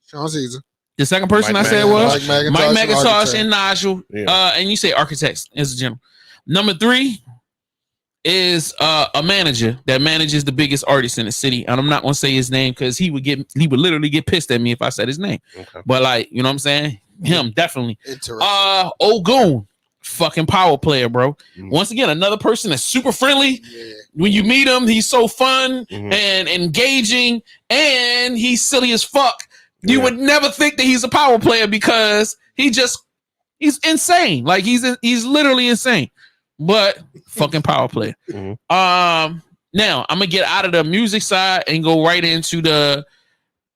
Sean Caesar. The second person I said was Mike McIntosh and Nigel. Yeah. And you say Architects as a general. Number three is a manager that manages the biggest artist in the city. And I'm not gonna say his name because he would literally get pissed at me if I said his name. Okay. But like, you know what I'm saying? Him, definitely. Ogun, fucking power player, bro. Once again, another person that's super friendly. Yeah. When you meet him, he's so fun and engaging, and he's silly as fuck. You would never think that he's a power player because he's insane. Like he's literally insane, but fucking power player. Now I'm gonna get out of the music side and go right into the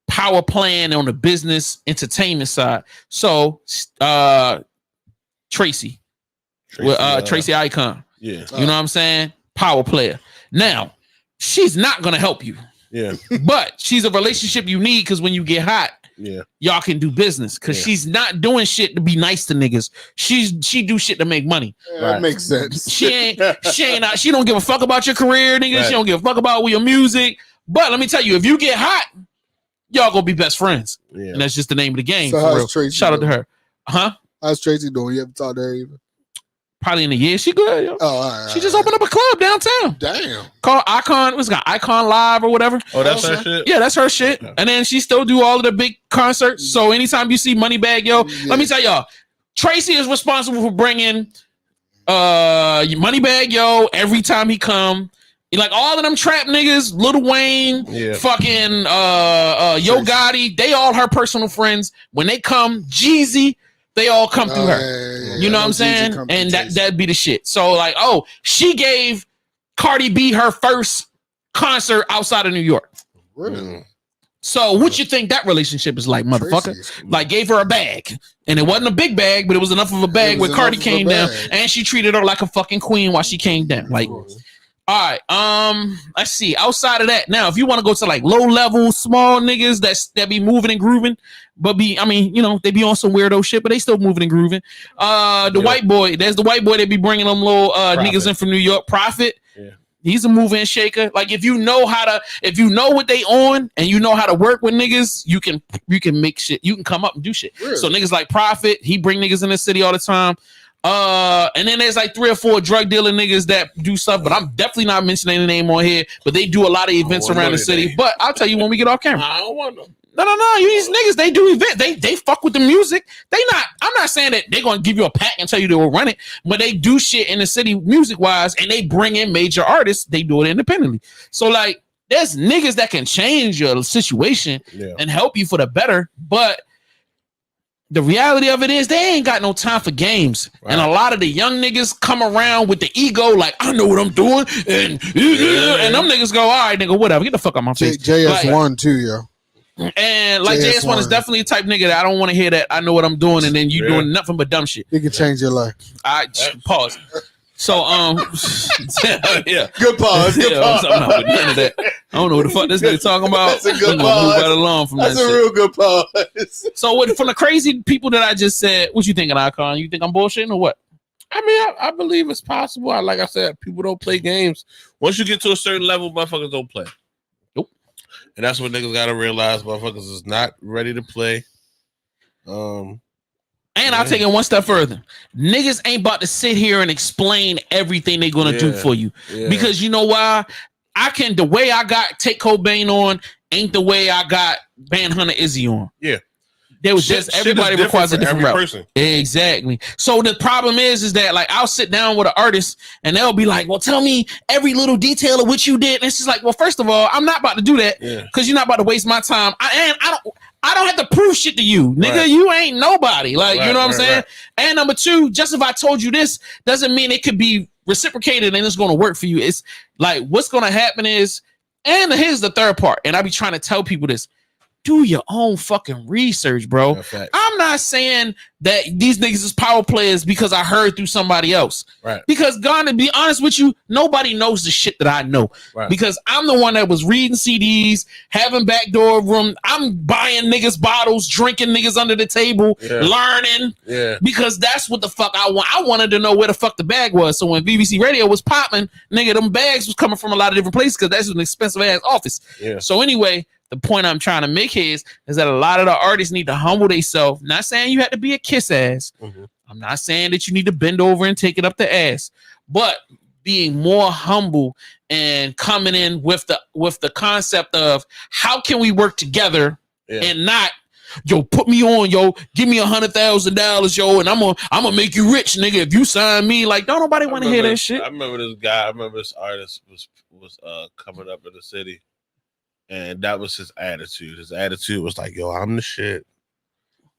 power playing on the business entertainment side. So, Tracy Icon. Yeah, you know what I'm saying? Power player. Now, she's not gonna help you. Yeah. But she's a relationship you need because when you get hot, y'all can do business. Because she's not doing shit to be nice to niggas. She do shit to make money. That makes sense. She don't give a fuck about your career, nigga. Right. She don't give a fuck about your music. But let me tell you, if you get hot, y'all gonna be best friends. Yeah. And that's just the name of the game. So for real. Tracy Shout out to her. Huh? How's Tracy doing? You ever talked to her even? Probably in a year. She good. Yo. Oh, all right, she just opened up a club downtown. Damn. Called Icon. What's it got? Icon Live or whatever. Oh, that's her shit? Yeah, that's her shit. Okay. And then she still do all of the big concerts. So anytime you see Moneybag Yo, let me tell y'all, Tracy is responsible for bringing Moneybag Yo every time he come. Like all of them trap niggas, Lil Wayne, fucking Yo Gotti, they all her personal friends. When they come, Jeezy, they all come through her. You know what I'm saying? And that'd be the shit. So like, she gave Cardi B her first concert outside of New York. Really? So what you think that relationship is like, motherfucker? Like gave her a bag. And it wasn't a big bag, but it was enough of a bag where Cardi came down and she treated her like a fucking queen while she came down. Like, all right, let's see. Outside of that, now if you want to go to like low level, small niggas that be moving and grooving, but they be on some weirdo shit, but they still moving and grooving. White boy, there's the white boy that be bringing them little niggas in from New York. Prophet, he's a mover and shaker. Like if you know what they on and you know how to work with niggas, you can make shit. You can come up and do shit. Really? So niggas like Prophet, he bring niggas in the city all the time. And then there's like 3 or 4 drug dealer niggas that do stuff, but I'm definitely not mentioning any name on here. But they do a lot of events around the city. But I'll tell you when we get off camera. I don't want them. No. These niggas, they do events. They fuck with the music. I'm not saying that they're gonna give you a pack and tell you they will run it, but they do shit in the city music wise, and they bring in major artists. They do it independently. So like, there's niggas that can change your situation and help you for the better, but the reality of it is they ain't got no time for games. Right. And a lot of the young niggas come around with the ego, like, I know what I'm doing. And them niggas go, all right, nigga, whatever. Get the fuck out my face. JS1 like, too, yo. And like JS1 is definitely the type nigga that I don't want to hear that I know what I'm doing and then you doing nothing but dumb shit. He can change your life. I pause. So yeah. Good pause. Good pause. I'm not with none of that. I don't know what the fuck this nigga talking about. That's a good pause. Move right along from That's that a shit. real good pause. So from the crazy people that I just said, what you thinking, Icon? You think I'm bullshitting or what? I mean, I believe it's possible. Like I said, people don't play games. Once you get to a certain level, motherfuckers don't play. Nope. And that's what niggas gotta realize. Motherfuckers is not ready to play. And I'll take it one step further. Niggas ain't about to sit here and explain everything they're gonna do for you. Yeah. Because you know why? The way I got Take Cobain on ain't the way I got Band Hunter Izzy on. Yeah. There was just everybody requires a different route. Person. Exactly. So the problem is that like I'll sit down with an artist and they'll be like, well, tell me every little detail of what you did. And it's just like, well, first of all, I'm not about to do that because you're not about to waste my time. I don't have to prove shit to you, nigga. Right. You ain't nobody. Like, you know what I'm saying? Right. And number 2, just if I told you this doesn't mean it could be reciprocated and it's going to work for you. It's like, what's going to happen is, and here's the third part. And I be trying to tell people this. Do your own fucking research, bro. I'm not saying that these niggas is power players because I heard through somebody else. Right. Because, God, to be honest with you, nobody knows the shit that I know. Right. Because I'm the one that was reading CDs, having backdoor room. I'm buying niggas bottles, drinking niggas under the table, learning. Yeah. Because that's what the fuck I want. I wanted to know where the fuck the bag was. So when BBC Radio was popping, nigga, them bags was coming from a lot of different places because that's an expensive ass office. Yeah. So anyway, the point I'm trying to make here is that a lot of the artists need to humble themselves. Not saying you have to be a kiss ass. Mm-hmm. I'm not saying that you need to bend over and take it up the ass, but being more humble and coming in with the concept of how can we work together and not, yo, put me on, yo, give me $100,000, yo, and I'm gonna make you rich, nigga. If you sign me, like, don't nobody want to hear that shit. I remember this artist was coming up in the city. And that was his attitude. His attitude was like, yo, I'm the shit.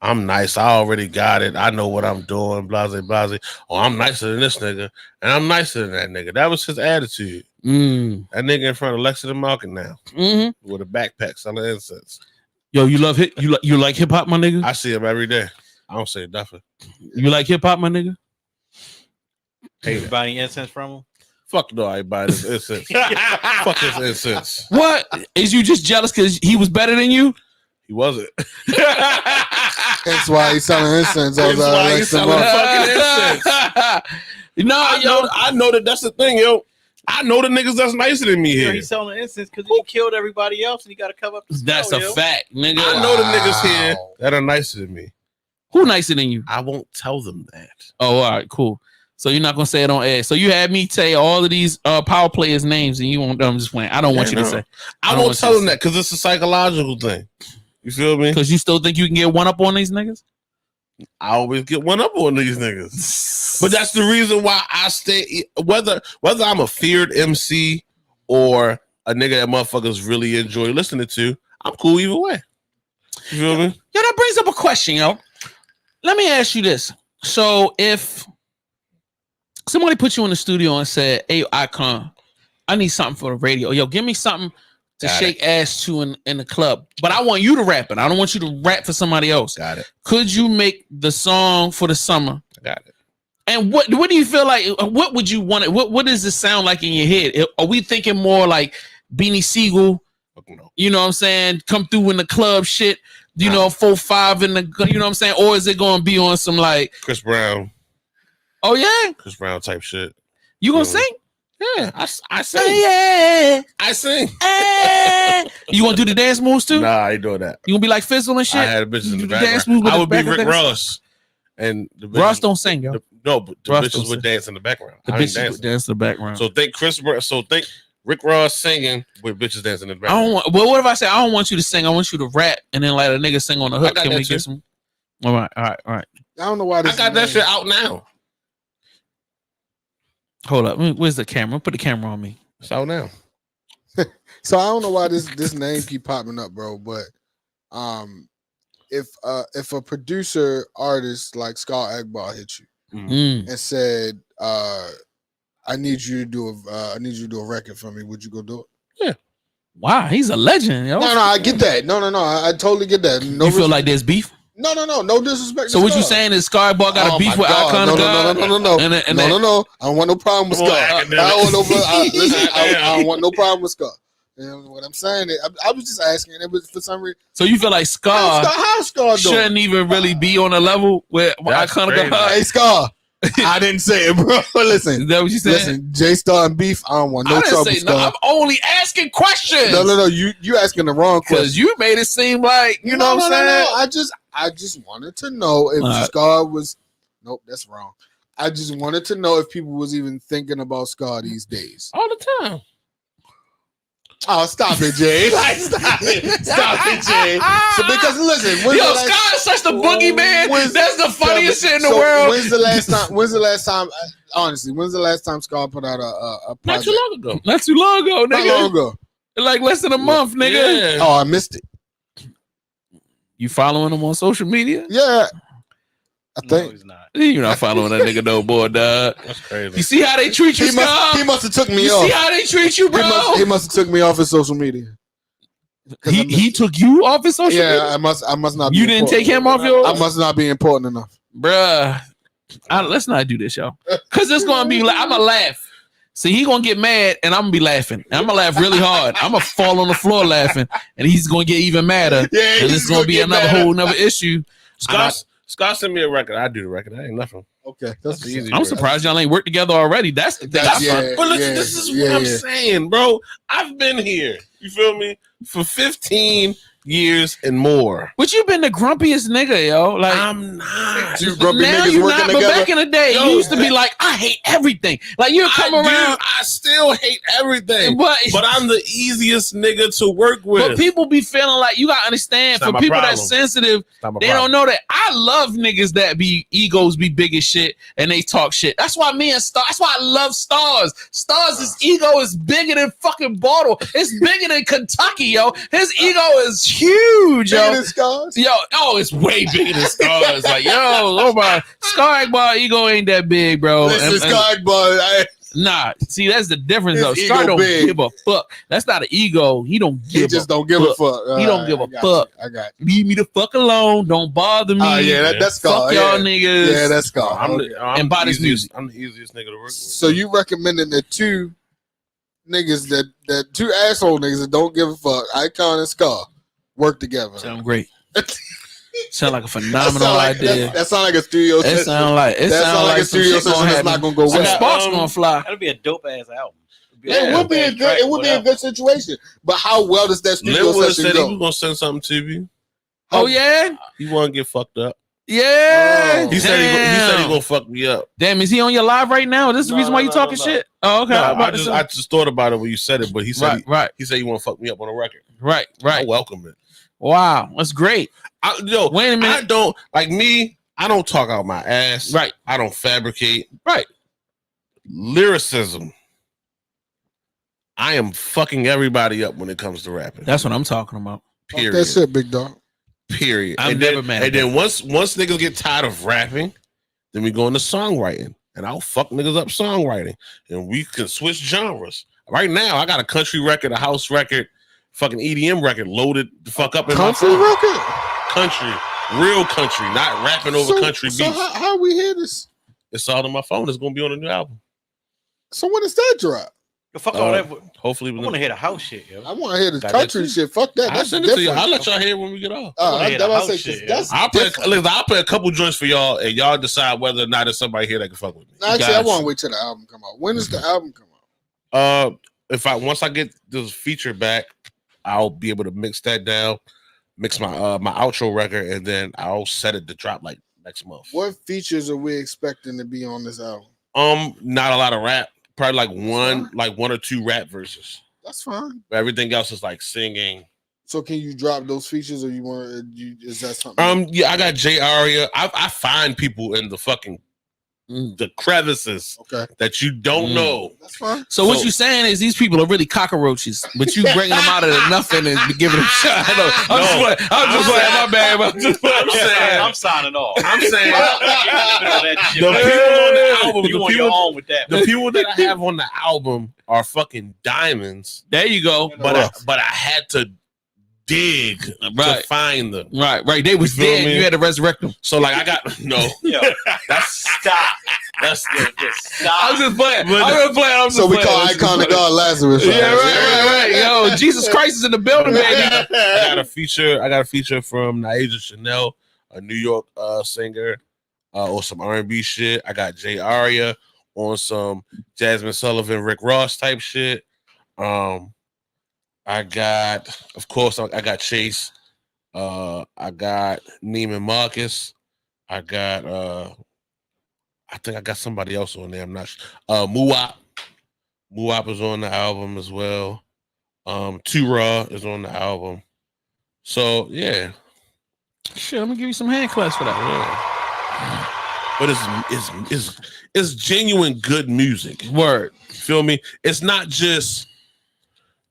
I'm nice. I already got it. I know what I'm doing. Blase, blase. Oh, I'm nicer than this nigga. And I'm nicer than that nigga. That was his attitude. That nigga in front of Lexington Market now. Mm-hmm. With a backpack selling incense. Yo, you love you like hip hop, my nigga? I see him every day. I don't say nothing. You like hip hop, my nigga? Hey, you buying incense from him? Fuck no, I ain't buying this incense. Fuck this incense. What? Is you just jealous because he was better than you? He wasn't. That's why he's selling incense. That's why he's selling fucking incense. I know that's the thing, yo. I know the niggas that's nicer than me here. He's selling incense because he killed everybody else and he got to cover up the That's smell, a fact, nigga. I know the niggas here that are nicer than me. Who nicer than you? I won't tell them that. Oh, all right, cool. So you're not gonna say it on air. So you had me say all of these power players' names, and you won't. I'm just playing. I don't want you to say. I won't tell them that because it's a psychological thing. You feel me? Because you still think you can get one up on these niggas? I always get one up on these niggas. But that's the reason why I stay. Whether I'm a feared MC or a nigga that motherfuckers really enjoy listening to, I'm cool either way. You feel me? Yo, that brings up a question, yo. Let me ask you this. So if somebody put you in the studio and said, hey, Icon, I need something for the radio. Yo, give me something to shake ass to in the club. But I want you to rap it. I don't want you to rap for somebody else. Got it. Could you make the song for the summer? Got it. And what do you feel like? What would you want? What does this sound like in your head? Are we thinking more like Beanie Siegel? No. You know what I'm saying? Come through in the club shit. You know, 4-5 in the. You know what I'm saying? Or is it going to be on some like Chris Brown? Oh yeah, Chris Brown type shit. You gonna sing? Yeah, I sing. Yeah, I sing. You gonna do the dance moves too? Nah, I ain't doing that. You gonna be like Fizzle and shit? I had a bitch in the dance moves I would be Rick Ross. And Ross don't sing, yo. No, but the Russ bitches don't would sing. dance in the background. The I ain't bitches would dancing. dance in the background. So think think Rick Ross singing with bitches dancing in the I background. don't want. Well, what if I say I don't want you to sing? I want you to rap, and then let a nigga sing on the hook. got Can that we too. get some? All right. I don't know why this. I got that name- shit out now. Hold up. Where's the camera? Put the camera on me. It's out now. So I don't know why this name keep popping up, bro. But if a producer artist like Scott Agbar hit you Mm. and said, I need you to do a record for me, would you go do it? Wow, he's a legend, yo. No, I get that. No, I totally get that. No, You feel like there's beef? no disrespect. So to what you Scott. saying is Skybar got a Oh beef my with God. Icon of God? No. No. I don't want no problem with Come on, Scott. I academic. don't want no. Listen, I don't want no problem with Scott. You know what I'm saying? I was just asking. It was for some reason. So you feel like Scar How's Scott doing? shouldn't even really be on a level where That's Icon of crazy. God? Hey, Scar. I didn't say it, bro. Listen. Is that what you said? Listen, J Star and beef. I don't want no I didn't trouble, say no. Scar. I'm only asking questions. No. You asking the wrong question. Because you made it seem like you know what I'm saying. I just wanted to know if Alright. Scar was. Nope, that's wrong. I just wanted to know if people was even thinking about Scar these days. All the time. Oh, stop it, Jay! Like, stop it, Jay! So because listen, when's Yo, the last- Scar is such the boogeyman. when's- That's the funniest shit in the so world. When's the last time? Honestly, when's the last time Scar put out a Not project? too long ago. Not too long ago, Not nigga. long ago. Like less than a month, nigga. Yeah. Oh, I missed it. You following him on social media? Yeah, I No, think he's not. You're not following that nigga no more, dog. That's crazy. You see how they treat you, he Scar? must have took me You off. see how they treat you, bro? He must have took me off his social media. He took you off his social media? I must not. Be You didn't important. take him off yours? I must not be important enough. Bruh. Let's not do this, y'all. Because it's going to be like, I'm going to laugh. See, he going to get mad, and I'm going to be laughing. And I'm going to laugh really hard. I'm going to fall on the floor laughing, and he's going to get even madder. Yeah, And it's going to be another whole nother issue. Scott sent me a record. I do the record. That ain't nothing. Okay, that's easy. I'm surprised y'all ain't worked together already. That's the thing. That's- I find. yeah. But listen, this is what I'm saying, bro. I've been here. You feel me? For 15 years and more. But you been the grumpiest nigga, yo. Like I'm not. Two grumpy now niggas you working not, but together. back in the day, Yo, you used to be like, I hate everything. Like you come around, I still hate everything. but I'm the easiest nigga to work with. but people be feeling like you gotta understand. It's For not my people problem. that's sensitive, It's not my they problem. don't know that. I love niggas that be egos be big as shit and they talk shit. That's why me and Star. That's why I love Stars. Stars' ego is bigger than fucking Bottle. It's bigger than Kentucky, yo. His ego is huge, yo. Bigger than Scars? Yo, it's way bigger than Stars. Like, yo, oh my, Scar Akbar ego ain't that big, bro. Listen, Scar, boy. Nah, see, that's the difference, though. His Scar ego don't big. give a fuck. That's not an ego. He don't He give just a don't give a fuck. fuck. He don't give a fuck. I got you. Leave me the fuck alone. Don't bother me. Oh yeah, that's Scar. Fuck y'all yeah. niggas. Yeah, that's Scar. I'm Okay. And buy this music. I'm the easiest nigga to work with. So you recommending the two niggas that two asshole niggas that don't give a fuck, Icon and Scar, work together? Sound great. Sound like a phenomenal idea. That sound like a studio It session. sound like That sound like a some studio shit gonna session that's happen. not gonna go Some well. sparks gonna fly. That'd be a dope ass album. It would be a good. It would be a good situation. But how well does that studio Linwood session said he was go? gonna send something to you. Oh yeah, He want to get fucked up. yeah. Oh. He said he Damn. gonna fuck me up. Damn, is he on your live right now? This is the No, reason why you no, talking no. shit? Oh, okay. No, I'm about to I say- just thought about it when you said it, but he said right, he said you want to fuck me up on a record. right. I welcome it. Wow, that's great. Yo, Wait a minute. I don't like me. I don't talk out my ass. Right. I don't fabricate. Right. Lyricism. I am fucking everybody up when it comes to rapping. That's what I'm talking about. Fuck Period. that shit, big dog. Period. I'm and never then, mad And at then once niggas get tired of rapping, then we go into songwriting, and I'll fuck niggas up songwriting, and we can switch genres. Right now, I got a country record, a house record, fucking EDM record loaded the fuck up in Country my phone. record. Country, real country, not rapping over country So beats. how we hear this? It's all on my phone. It's gonna be on a new album. So when does that drop? Yo, fuck all that. Hopefully, I want to hear the house shit, yo. I want to hear the Got that country too. shit. Fuck that. I'll That's send it to you. different. I'll let y'all hear it when we get off. I wanna hear the house shit, that's I'll play. different. Listen, I'll play a couple joints for y'all, and y'all decide whether or not there's somebody here that can fuck with me. Actually, I Gotcha. want to wait till the album come out. When does the album come out? Once I get this feature back, I'll be able to mix that down, mix my my outro record, and then I'll set it to drop like next month. What features are we expecting to be on this album? Not a lot of rap. Probably like one or two rap verses. That's fine. But everything else is like singing. So can you drop those features, or you want? Is that something? Yeah, I got Jay Aria. I find people in the fucking the crevices that you don't know. That's fine. So what you saying is these people are really cockroaches, but you bringing them out of the nothing and giving them a shot. I'm just playing. My bad. I'm signing off. I'm saying the people on the album, you on your own with that. The people that I have on the album are fucking diamonds. There you go. But I had to dig to find them. Right. They was dead. You had to resurrect them. So like I got That's stop. That's stop. I'm just playing. I'm just so we playing. call icon of God Lazarus. Yeah, right. Yo, Jesus Christ is in the building, baby. I got a feature from Naija Chanel, a New York singer, or some R&B shit. I got Jay Aria on some Jasmine Sullivan, Rick Ross type shit. I got Chase. I got Neiman Marcus. I got I think I got somebody else on there. I'm not sure. Muwap. Muwap is on the album as well. Tura is on the album. So yeah. Shit, I'm gonna give you some hand claps for that. Yeah. But it's genuine good music. Word. Feel me? It's not just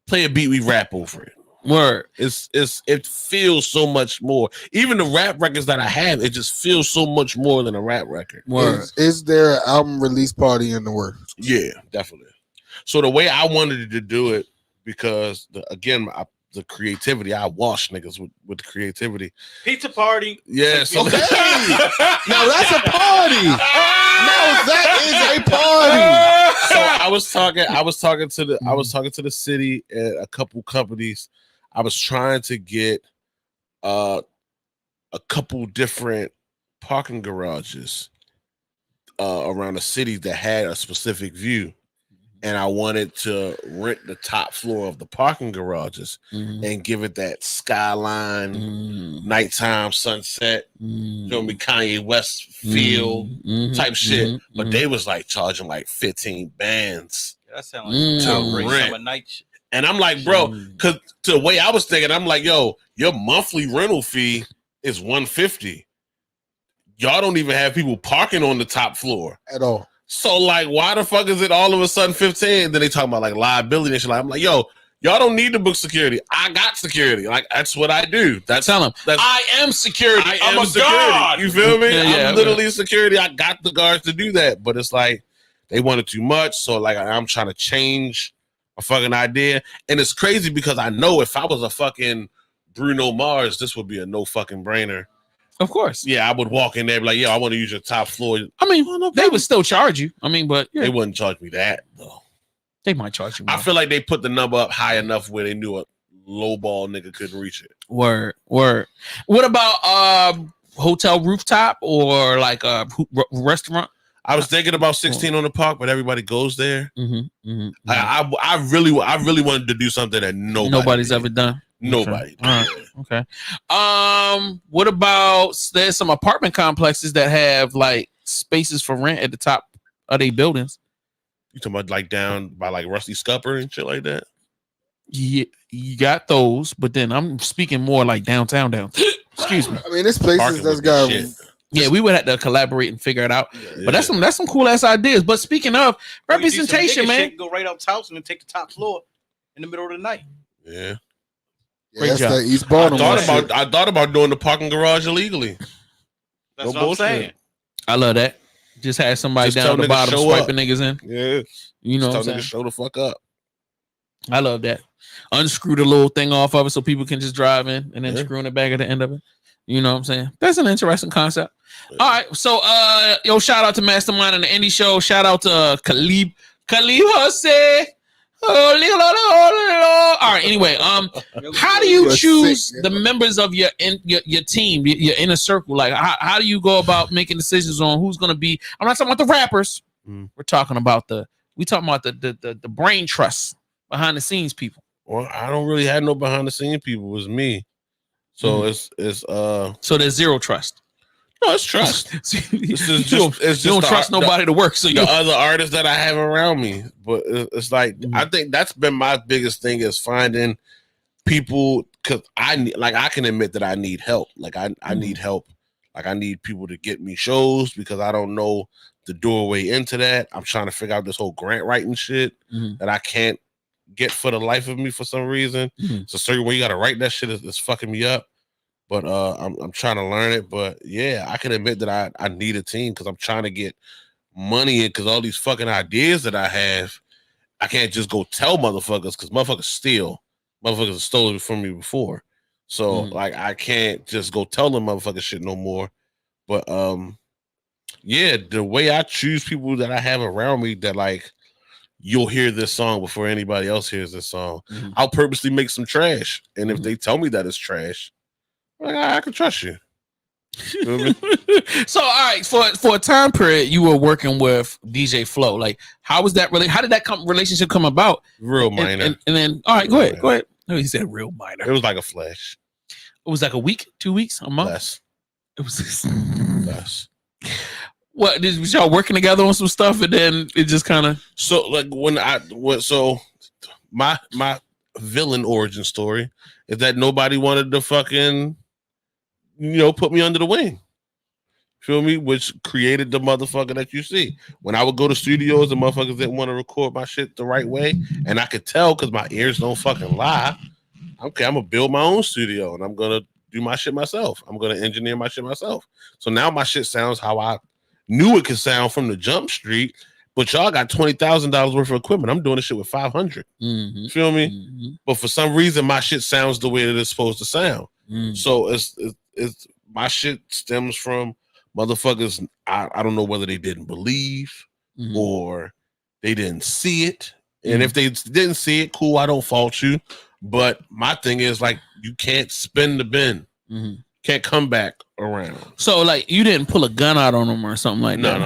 play a beat, we rap over it. Word. It feels so much more. Even the rap records that I have, it just feels so much more than a rap record. Word. Is there an album release party in the works? Yeah, definitely. So the way I wanted to do it, because the creativity, I wash niggas with the creativity. Pizza party. Yeah. So now that's a party. No, that is a party. So I was talking to the city and a couple companies. I was trying to get a couple different parking garages around the city that had a specific view. And I wanted to rent the top floor of the parking garages and give it that skyline, nighttime sunset, feel me, Kanye West feel type shit. But they was like charging like 15 bands. That sounds like summer night shit. And I'm like, bro, because the way I was thinking, I'm like, yo, your monthly rental fee is $150. Y'all don't even have people parking on the top floor at all. So like, why the fuck is it all of a sudden 15? Then they talk about like liability and shit. Like, I'm like, yo, y'all don't need to book security. I got security. Like that's what I do. Tell them I am security. I'm a security. god. You feel me? I'm literally security. I got the guards to do that. But it's like they wanted too much. So like I'm trying to change a fucking idea. And it's crazy because I know if I was a fucking Bruno Mars, this would be a no fucking brainer. Of course. Yeah, I would walk in there and be like, yo, I want to use your top floor. I mean, they would still charge you. I mean, but they wouldn't charge me that, though. They might charge you more. I feel like they put the number up high enough where they knew a low ball nigga couldn't reach it. Word. What about hotel rooftop or like a restaurant? I was thinking about 16 on the Park, but everybody goes there. I really wanted to do something that nobody's ever done. Nobody. Okay. What about there's some apartment complexes that have like spaces for rent at the top of their buildings? You talking about like down by like Rusty Scupper and shit like that? Yeah, you got those, but then I'm speaking more like downtown. Excuse me. I mean, there's places that's got. Yeah, we would have to collaborate and figure it out. Yeah. But that's some cool ass ideas. But speaking of representation, man, go right up to house and then take the top floor in the middle of the night. Yeah. That's the East Baltimore. I thought about doing the parking garage illegally. That's what I'm saying. I love that. Just had somebody down at the bottom swiping niggas in. Yeah. You know what I'm saying? Show the fuck up. I love that. Unscrew the little thing off of it so people can just drive in and then screwing it back at the end of it. You know what I'm saying? That's an interesting concept. Yeah. All right. So shout out to Mastermind and the Indie Show. Shout out to Khalib Jose. All right. Anyway, how do you choose the members of your team, your inner circle? Like, how do you go about making decisions on who's going to be? I'm not talking about the rappers. We're talking about the brain trust behind the scenes people. Well, I don't really have no behind the scenes people. It was me. So it's so there's zero trust. No, it's trust. You don't trust nobody to work, so the other artists that I have around me. But it's like I think that's been my biggest thing is finding people because I can admit that I need help. Like I need help. Like I need people to get me shows because I don't know the doorway into that. I'm trying to figure out this whole grant writing shit that I can't get for the life of me for some reason. It's a certain way you got to write that shit is fucking me up. But I'm trying to learn it. But yeah, I can admit that I need a team because I'm trying to get money in because all these fucking ideas that I have, I can't just go tell motherfuckers because motherfuckers steal. Motherfuckers have stolen from me before. So like I can't just go tell them motherfucking shit no more. But yeah, the way I choose people that I have around me that like you'll hear this song before anybody else hears this song. I'll purposely make some trash. And if they tell me that it's trash, like, I can trust you. You know what I mean? So, all right, for a time period, you were working with DJ Flow. Like, how was that really? How did that relationship come about? Real minor. And then, all right, go ahead. No, he said real minor. It was like a flash. It was like a week, 2 weeks, a month. Less. It was less. What did y'all working together on some stuff, and then it just kind of so like my villain origin story is that nobody wanted to fucking put me under the wing. Feel me? Which created the motherfucker that you see. When I would go to studios, the motherfuckers didn't want to record my shit the right way. And I could tell because my ears don't fucking lie. Okay, I'm going to build my own studio and I'm going to do my shit myself. I'm going to engineer my shit myself. So now my shit sounds how I knew it could sound from the jump street. But y'all got $20,000 worth of equipment. I'm doing this shit with $500. Feel me? But for some reason, my shit sounds the way that it's supposed to sound. So it's my shit stems from motherfuckers. I don't know whether they didn't believe or they didn't see it. And if they didn't see it, cool, I don't fault you. But my thing is like you can't spin the bin. Can't come back around. So like you didn't pull a gun out on them or something like that.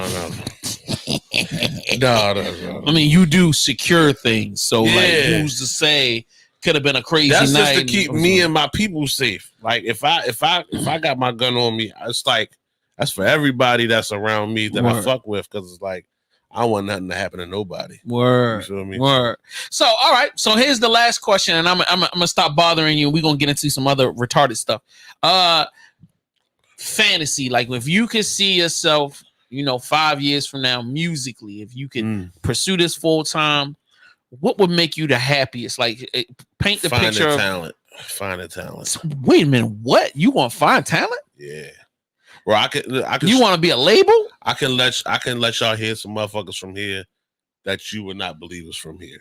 No. I mean, you do secure things. So like who's to say could have been a crazy That's night. Just to keep me and my people safe. Like if I got my gun on me, it's like that's for everybody that's around me that I fuck with because it's like I don't want nothing to happen to nobody. Word. You feel me? Word. So all right. So here's the last question, and I'm gonna stop bothering you. We're gonna get into some other retarded stuff. Fantasy. Like if you could see yourself, 5 years from now, musically, if you could pursue this full time, what would make you the happiest? Like paint the picture of talent. Find a talent. So, wait a minute. What? You want to find talent? Yeah. Well, I could. You want to be a label? I can let y'all hear some motherfuckers from here that you would not believe is from here.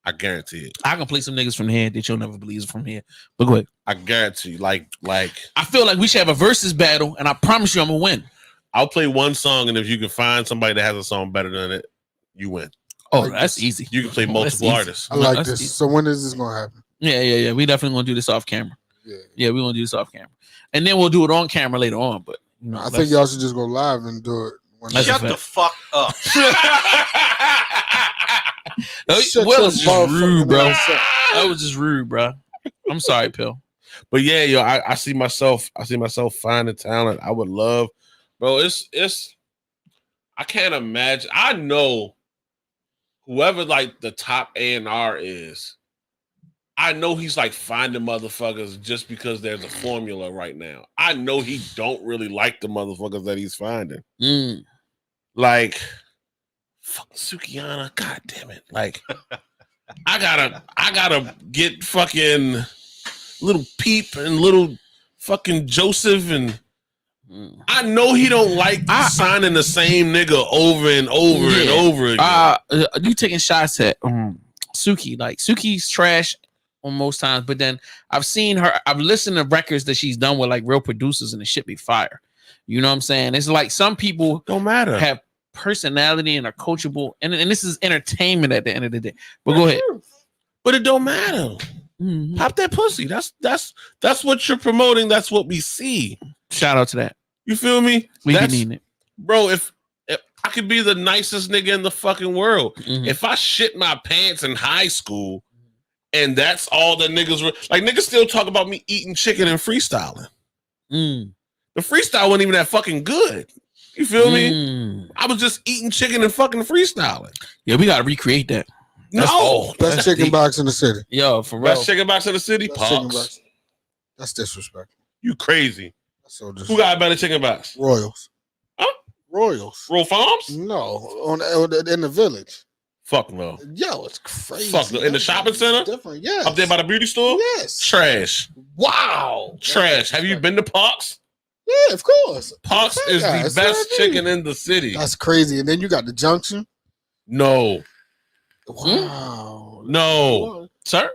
I guarantee it. I can play some niggas from here that you'll never believe is from here. But go ahead. I guarantee. Like. I feel like we should have a versus battle, and I promise you, I'm gonna win. I'll play one song, and if you can find somebody that has a song better than it, you win. Oh, like that's easy. You can play multiple artists. I like this. Easy. So when is this gonna happen? Yeah. We definitely gonna do this off camera. Yeah, we're gonna do this off camera, and then we'll do it on camera later on. But I think y'all should just go live and do it. Shut the fuck up. Will was just rude, bro. That was just rude, bro. I'm sorry, Pill. But yeah, yo, I see myself finding talent. I would love, bro. It's I can't imagine. I know whoever like the top A&R is, I know he's like finding motherfuckers just because there's a formula right now. I know he don't really like the motherfuckers that he's finding. Like, fuck Sukihana, god damn it. Like, I gotta get fucking Little Peep and Little fucking Joseph, and I know he don't like signing the same nigga over and over and over again. You taking shots at Suki. Like Suki's trash on most times, but then I've seen her, I've listened to records that she's done with like real producers and the shit be fire. You know what I'm saying? It's like some people don't matter, have personality and are coachable, and this is entertainment at the end of the day. But go ahead. But it don't matter. Pop that pussy. That's what you're promoting. That's what we see. Shout out to that. You feel me? We can need it, bro. If I could be the nicest nigga in the fucking world, if I shit my pants in high school, and that's all the niggas were like, niggas still talk about me eating chicken and freestyling. The freestyle wasn't even that fucking good. You feel me? I was just eating chicken and fucking freestyling. Yeah, we gotta recreate that. Best chicken box in the city. Yo, for real. Best chicken box in the city. Best chicken Pox. box. That's disrespectful. You crazy? That's so Who disrespectful. got a better chicken box? Royals? Huh? Royals? Roll Farms? No, in the village. Fuck no. Yo, it's crazy. Fuck no. In the shopping center? Different, yeah. Up there by the beauty store? Yes. Trash. Wow. Trash. Have you been to Pox? Yeah, of course. Pox is the best chicken in the city. That's crazy. And then you got the Junction. No. Wow. No. Sir?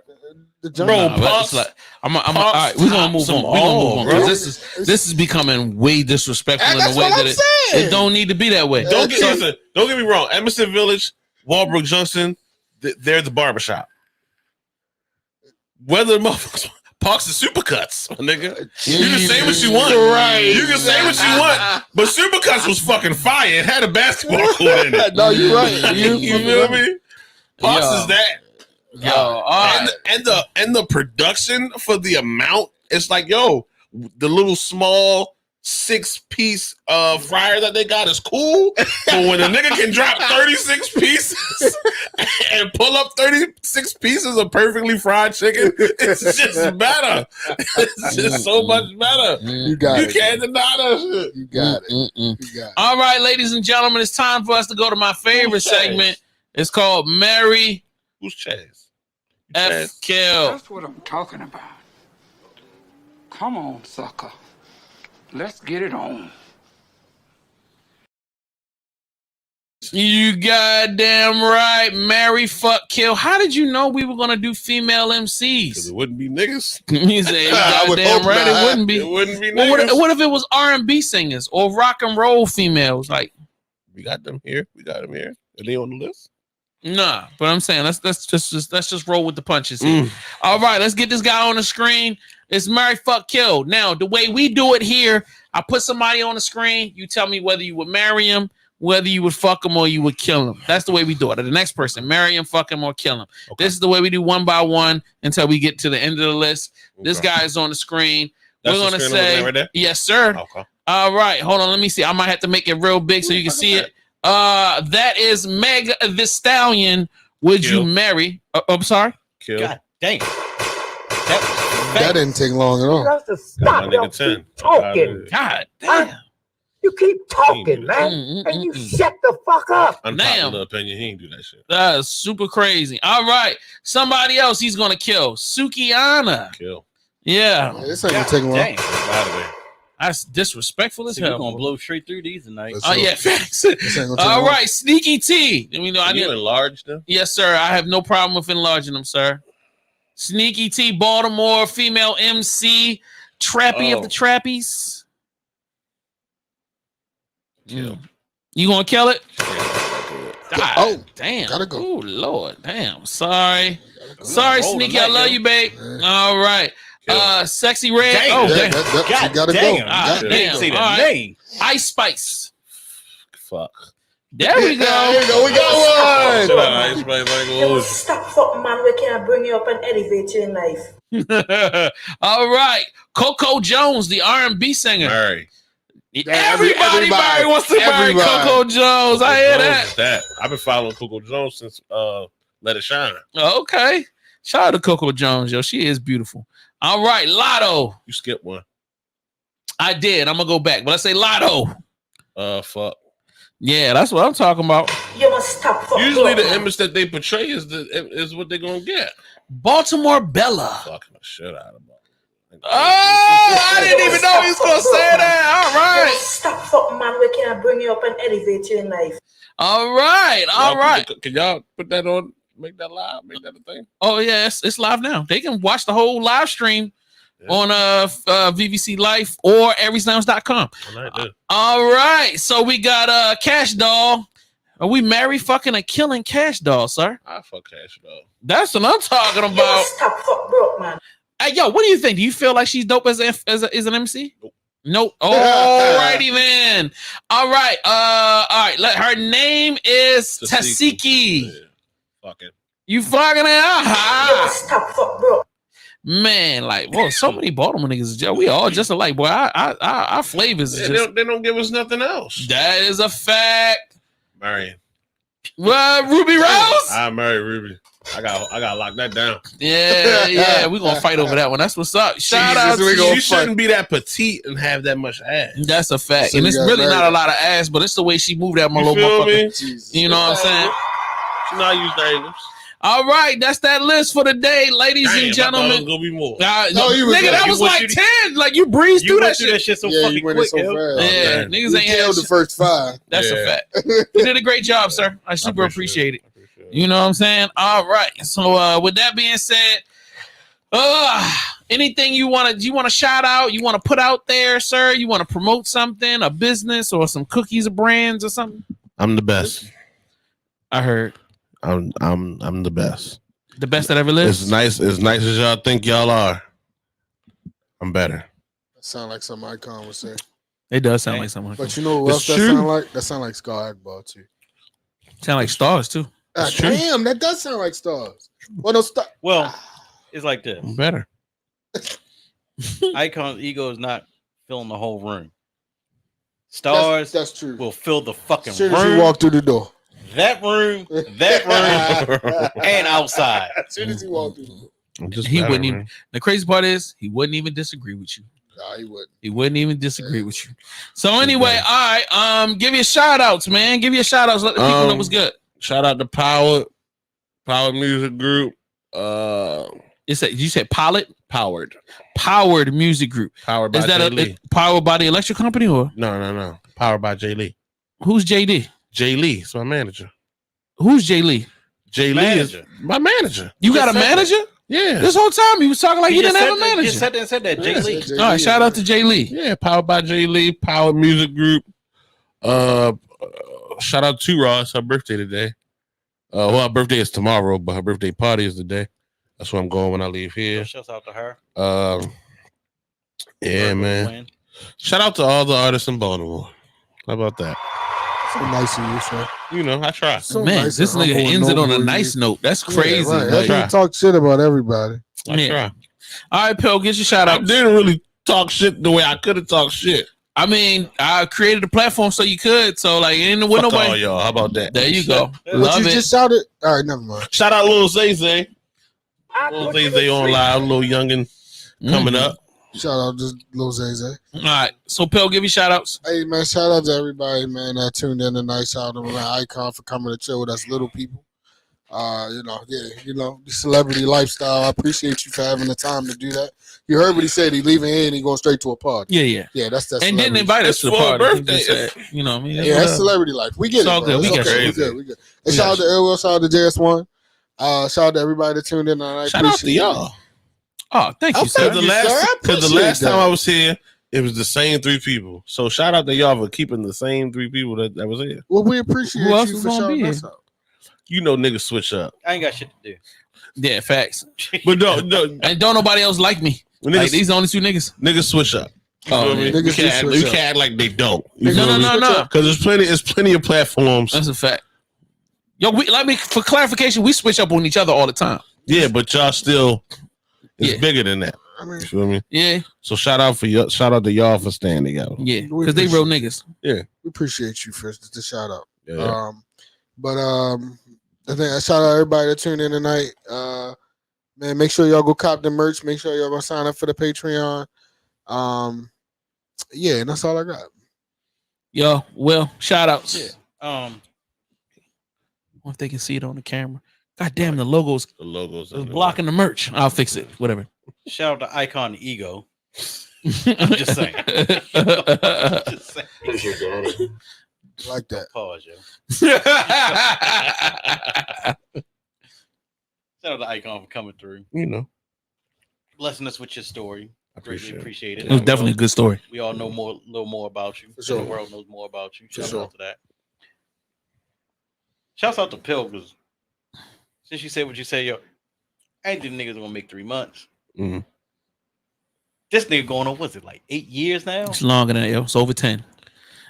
The Bro, Junction. Pox. All right, we're gonna move on. We're gonna move on. bro. This is becoming way disrespectful in That's a way what that I'm saying. it don't need to be that way. Don't get me wrong. Emerson Village, Walbrook Junction, they're the barbershop. Whether the motherfuckers Pox is Supercuts, my nigga. You can say what you want. Right. You can say what you want. But Supercuts was fucking fire. It had a basketball court in it. No, you're right. You feel me? Pox Yo. is that. Yo, all right. And the production for the amount, it's like, yo, the little small 6-piece fryer that they got is cool. But when a nigga can drop 36 pieces and pull up 36 pieces of perfectly fried chicken, it's just better. It's just so much better. You got You it. can't deny that shit. You got it. You got it. All right, ladies and gentlemen, it's time for us to go to my favorite Who's Chaz? segment. It's called Mary Who's Chaz? F. Chaz? Kill. That's what I'm talking about. Come on, sucker. Let's get it on. You goddamn right. Marry, fuck, kill. How did you know we were gonna do female Because MCs? it wouldn't be niggas. You say, I would goddamn hope right, not. it wouldn't be. It wouldn't be Well, niggas. what if it was R&B singers or rock and roll females? Like, We got them here. Are they on the list? nah. But I'm saying let's just roll with the punches here. All right, let's get this guy on the screen. It's marry, fuck, kill. Now, the way we do it here, I put somebody on the screen. You tell me whether you would marry him, whether you would fuck him, or you would kill him. That's the way we do it. The next person, marry him, fuck him, or kill him. Okay. This is the way we do one by one until we get to the end of the list. This Okay. guy is on the screen. That's We're the gonna screen over there say, right there? yes, sir. Okay. All right, hold on. Let me see. I might have to make it real big so you can see it. That is Meg the Stallion. Would you Kill. marry? I'm sorry. Kill. God damn. That didn't take long at all. Just to Got my stop nigga 10. talking. God damn. You keep talking, man, and you shut the fuck up. Unpopular opinion. He ain't do that shit. That's super crazy. All right, somebody else he's gonna kill. Sukihana. Kill. Yeah, This ain't gonna take long. Dang. Out of there. that's disrespectful as See, we're hell. gonna blow straight through these tonight. Let's Oh see. yeah, facts. This ain't gonna take All long. right, Sneaky T. You know, I Can you need. enlarge them? Yes, sir. I have no problem with enlarging them, sir. Sneaky T, Baltimore, female MC, Trappy of Oh. the Trappies. Kill. You gonna kill it? Yeah, Oh, damn. gotta go. Oh Lord, damn. Sorry, sorry, roll Sneaky. tonight, I love yo. you, babe. Man. All right. Kill. Sexy Red. Damn. Oh, Yeah, damn. she God gotta damn. go. Ah, Yeah. damn. Say the All right. name. Ice Spice. Fuck. There we go. There you go. We got one. Shut up, Ice Spice, like, oh, Stop fucking man, we can't bring you up and elevate you in life. All right. Coco Jones, the R&B singer. Mary. Everybody wants to marry Everybody. Coco Jones. I hear Jones that. is I've been following Coco Jones since Let It Shine. Okay. Shout out to Coco Jones, yo. She is beautiful. All right, Lotto. You skipped one. I did. I'm gonna go back, but let's say Lotto. Fuck. Yeah, that's what I'm talking about. You must stop fucking Usually the man. image that they portray is what they're gonna get. Baltimore Bella. Fucking the shit out of them. Oh, I didn't even know he was gonna say that. All You right. must stop fucking man, we can't bring you up and elevate you in life. All right. All right. Can y'all put that on? Make that live. Make that a thing. Oh, yeah, it's live now. They can watch the whole live stream on VVC Life or AriesLounge.com. All right. So we got Cash Doll. Are we married, fucking, or killing Cash Doll, sir? I fuck Cash Doll. That's what I'm talking You about. must stop fuck broke man. Hey, yo, what do you think? Do you feel like she's dope as an MC? Nope. All righty then. All right. All right. Her name is Tasiki. Yeah. Fucking. You fucking it? You Aha. must stop fuck broke. Man, like, whoa, so many Baltimore niggas. We all just alike, boy. Our flavors is just. They don't give us nothing else. That is a fact. Marion. What, Ruby Rose? I married Ruby. I got lock that down. Yeah. We're gonna fight over that one. That's what's up. Shout out to you. She shouldn't be that petite and have that much ass. That's a fact. So and you it's got really married. not a lot of ass, but it's the way she moved that You little feel me? motherfucker. Jesus. You know what I'm saying? She not use names. All right, that's that list for the day, ladies and I thought it was gentlemen. gonna be more. No, you was nigga, good. that was like 10. Like you breezed through that shit. so Yeah, fucking you went quick, in so yo. fast. Yeah, man. niggas You ain't had killed the shit. first 5. That's a Yeah. fact. You did a great job, sir. I super appreciate it. You know what I'm saying? All right. So with that being said, anything you want to shout out, you want to put out there, sir? You want to promote something, a business or some cookies or brands or something? I'm the best. I heard I'm the best. the best that ever lived. As nice as y'all think y'all are. I'm better. That sound like something Icon would say. It does sound like something. But you know what else It's that true. sound like? That sound like Scar Akbar too. Sound like stars too. true. Damn, that does sound like stars. Well, no, Well, it's like this. I'm better. Icon's ego is not filling the whole room. Stars that's true. will fill the fucking As soon as you room. walk through the door. That room, and outside. As soon as you walk through the door. I'm just He better, wouldn't man. even. The crazy part is he wouldn't even disagree with you. Nah, he wouldn't. He wouldn't even disagree with you. So anyway, all right. Give you shout outs, man. Give you shout outs. Let the people know what's good. Shout out to Power Music Group. You said Powered Music Group. Powered by Is that Jay Lee. powered by the electric company or No. Powered by Jay Lee. who's JD? Jay Lee is my manager. Who's Jay Lee? Jay Lee is my manager. You got a just said manager? Yeah. This whole time you was talking like you didn't have a He manager. just said that. Jay Lee. All right, shout out to Jay Lee. Yeah, Powered by Jay Lee, Powered Music Group. Shout out to Ross, her birthday today. Well, her birthday is tomorrow, but her birthday party is today. That's where I'm going when I leave here. Shouts out to her. Yeah, man. Shout out to all the artists in Baltimore. How about that? So nice of you, sir. You know, I try. So Man, nice this and nigga humble and ends it on a noble nice you. note. That's Yeah, crazy. right. Like, That dude talk shit about everybody. I yeah. try. All right, Pill, get your shout I out. didn't really talk shit the way I could have talked shit. I mean, I created a platform so you could. So like, ain't no Fuck way. all y'all. How about that? There you go. What Love you it. just shouted? All right, never mind. Shout out Lil Zay Zay. Lil Zay Zay on live. Little youngin coming up. Shout out to Lil Zay Zay. All right. So, Pill, give you shout outs. Hey, man, shout out to everybody, man, that tuned in tonight. Shout out to my Icon for coming to chill with us little people. The celebrity lifestyle. I appreciate you for having the time to do that. You heard what he said. He leaving here and he going straight to a party. Yeah. Yeah, that's And didn't invite us to the It's for a party. He birthday. just said, you know what I mean? Yeah, that's celebrity life. We get It's it, all bro. good. It's We got okay. you. We good. We good. And shout out to Elwell. Shout out to JS1. Shout out to everybody that tuned in tonight. Shout out to Appreciate it. y'all. Oh, thank you, Oh, sir. thank you, sir. I Because the appreciate last that. time I was here, it was the same 3 people. So shout out to y'all for keeping the same 3 people that was here. Well, we appreciate Who else you was for gonna be showing here? us out. You know niggas switch up. I ain't got shit to do. Yeah, facts. But no, And don't nobody else like me. when Like, niggas, these are the only 2 niggas. niggas switch up. You Oh, feel me? yeah. Niggas We do can't, act, switch we up. can't act like they don't. You No, feel me? no. Because there's plenty of platforms. That's a fact. Yo, for clarification, we switch up on each other all the time. Yeah, but y'all still it's Yeah. bigger than that. I mean, You feel me? Yeah, So shout out to y'all for staying together. yeah. We Because they real niggas. we appreciate you for the shout out. Yeah. I think I shout out everybody that tuned in tonight. Man, make sure y'all go cop the merch. Make sure y'all go sign up for the Patreon. Yeah, and that's all I got. Yo, well, shout outs. Yeah. I wonder if they can see it on the camera. God damn, the logo's The logos is blocking the merch. I'll fix it. Whatever. Shout out to Icon Ego. I'm just saying. Just saying. Who's your daddy? Like that. Pause, yo. Shout out to Icon for coming through, You know. blessing us with your story. I Greatly appreciate it. It was definitely a good story. We all know a little more about you. For sure. The world knows more about you. For Shout sure. out to that. Shouts out to Pill, because since you said what you said, yo, I ain't think niggas gonna make 3 months. Mhm. This nigga going on, what's it, like 8 years now? It's longer than that, yo. It's over 10.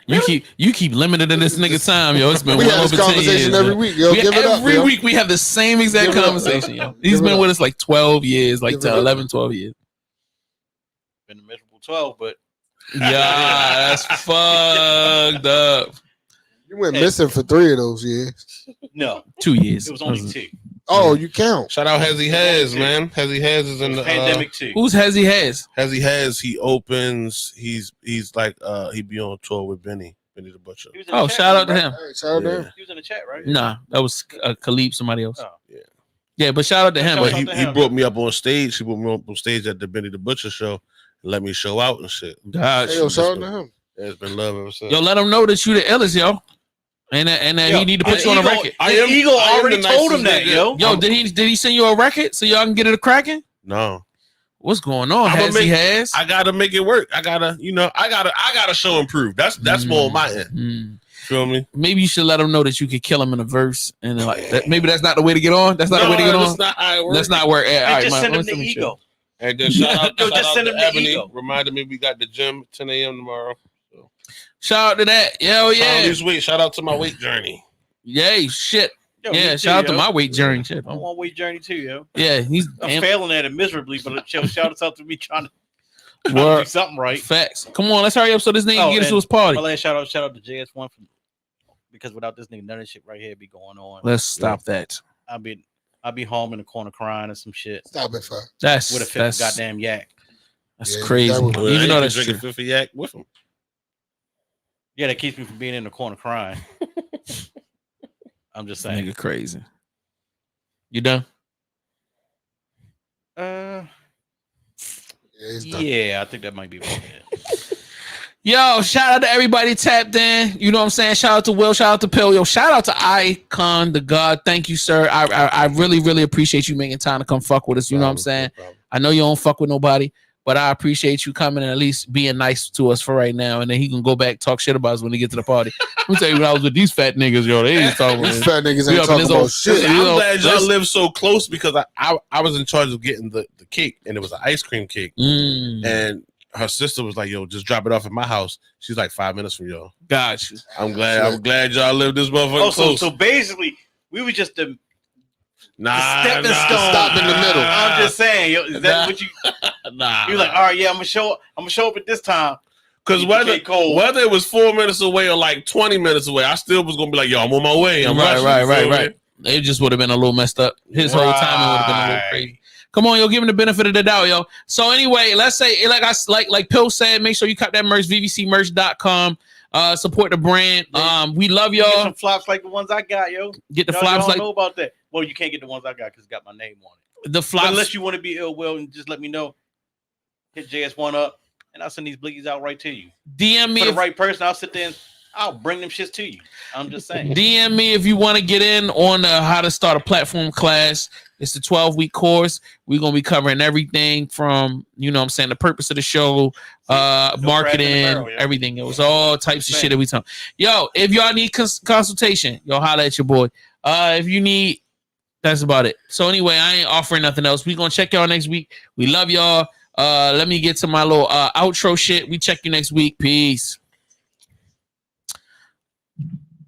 You keep limiting this nigga time, yo. It's been We well have over this 10 conversation years, every yo. week, yo. Give it up, Every yo. week we have the same exact Give it up, conversation, yo. yo. He's Give it been up. with us like 12 years, like Give it up. 11, 12 years. Been a miserable 12, but Yeah, that's fucked up. You went missing for 3 of those years. no, 2 years. it was only 2. Oh, you count. Shout out Hezzy Hez, man. Hezzy Hez is in the Pandemic 2. Who's Hezzy Hez? Hezzy Hez. He opens. He's like he be on tour with Benny the Butcher. He was in the Oh, chat, shout out to right? him. Hey, shout out to him. He was in the chat, right? Nah, that was Khalib, somebody else. Oh. Yeah, but shout out to him. But Shout he, out to he him. brought me up on stage. He brought me up on stage at the Benny the Butcher show and let me show out and shit. Gosh. Hey, yo, shout out to him. It's been love ever since. Yo, let him know that you the illest, yo. And that Yo, he need to put you on a record. The Eagle already told him that, yo. Yo, did he send you a record so y'all can get it a cracking? No. What's going on? I'ma Hezzy Hez? I gotta make it work. I gotta show and prove. That's more on my end. Feel me? Maybe you should let him know that you could kill him in a verse, and then like that. Maybe that's not the way to get on. That's not the way to get on. That's not how it works. That's not where. And All right, just man, send him let's the finish ego. And then shout out, Yo, shout just out send to him the Ebony. ego. Reminded me we got the gym 10 a.m. tomorrow. So. Shout out to that. Yo, yeah. This week, shout out to my weight journey. Yay, shit. Yo, Yeah, me too, shout out to yo. my weight journey. Shit. I'm on weight journey too, yo. Yeah, I'm failing at it miserably, but shout out to me trying to Word. do something right. Facts. Come on, let's hurry up so this nigga can get us to his party. My last shout out to JS1 because without this nigga, none of this shit right here be going on. Let's stop that. I'll be home in the corner crying or some shit. Stop it, fuck. That's with a fifth goddamn yak. That's Yeah, crazy. that would- Even though that's drink true. a fifth of yak with him. Yeah, that keeps me from being in the corner crying. I'm just saying. Nigga crazy. You done? Yeah, I think that might be about it. Yo, shout out to everybody tapped in. You know what I'm saying? Shout out to Will. Shout out to Pill. Yo, shout out to Icon, the God. Thank you, sir. I really, really appreciate you making time to come fuck with us. You know what I'm saying? I know you don't fuck with nobody, but I appreciate you coming and at least being nice to us for right now. And then he can go back talk shit about us when he get to the party. Let me tell you, when I was with these fat niggas, yo, they ain't talking. These fat niggas We ain't up in talking this about old- shit. I'm you know, glad y'all let's- live so close because I was in charge of getting the cake and it was an ice cream cake. And her sister was like, yo, just drop it off at my house. She's like 5 minutes from y'all. Got you. I'm glad y'all live this motherfucker close. So basically, we were just the stepping stone. Stop in the middle. I'm just saying, yo, is that what you? Nah. You're like, all right, yeah, I'm gonna show up at this time. Because whether it was 4 minutes away or like 20 minutes away, I still was gonna be like, yo, I'm on my way. I'm rushing, you feel me? It just would have been a little messed up. His whole timing would have been a little crazy. Come on, yo, give him the benefit of the doubt, yo. So anyway, let's say like Pill said, make sure you cop that merch, vvcmerch.com. Support the brand. We love Get y'all. some flops like the ones I got, yo. Get the Y'all flops don't like know about that. Well, you can't get the ones I got because it's got my name on it. the flops. But unless you want to be ill will and just let me know. Hit JS1 up and I'll send these blickies out right to you. DM me for the if- right person. I'll sit there and I'll bring them shits to you. I'm just saying. DM me if you want to get in on how to start a platform class. It's a 12-week course. We're going to be covering everything from, you know what I'm saying, the purpose of the show, marketing, everything. It was all types of shit that we talk. Yo, if y'all need consultation, yo, holla at your boy. If you need, that's about it. So anyway, I ain't offering nothing else. We going to check y'all next week. We love y'all. Let me get to my little outro shit. We check you next week. Peace.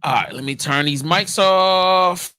All right, let me turn these mics off.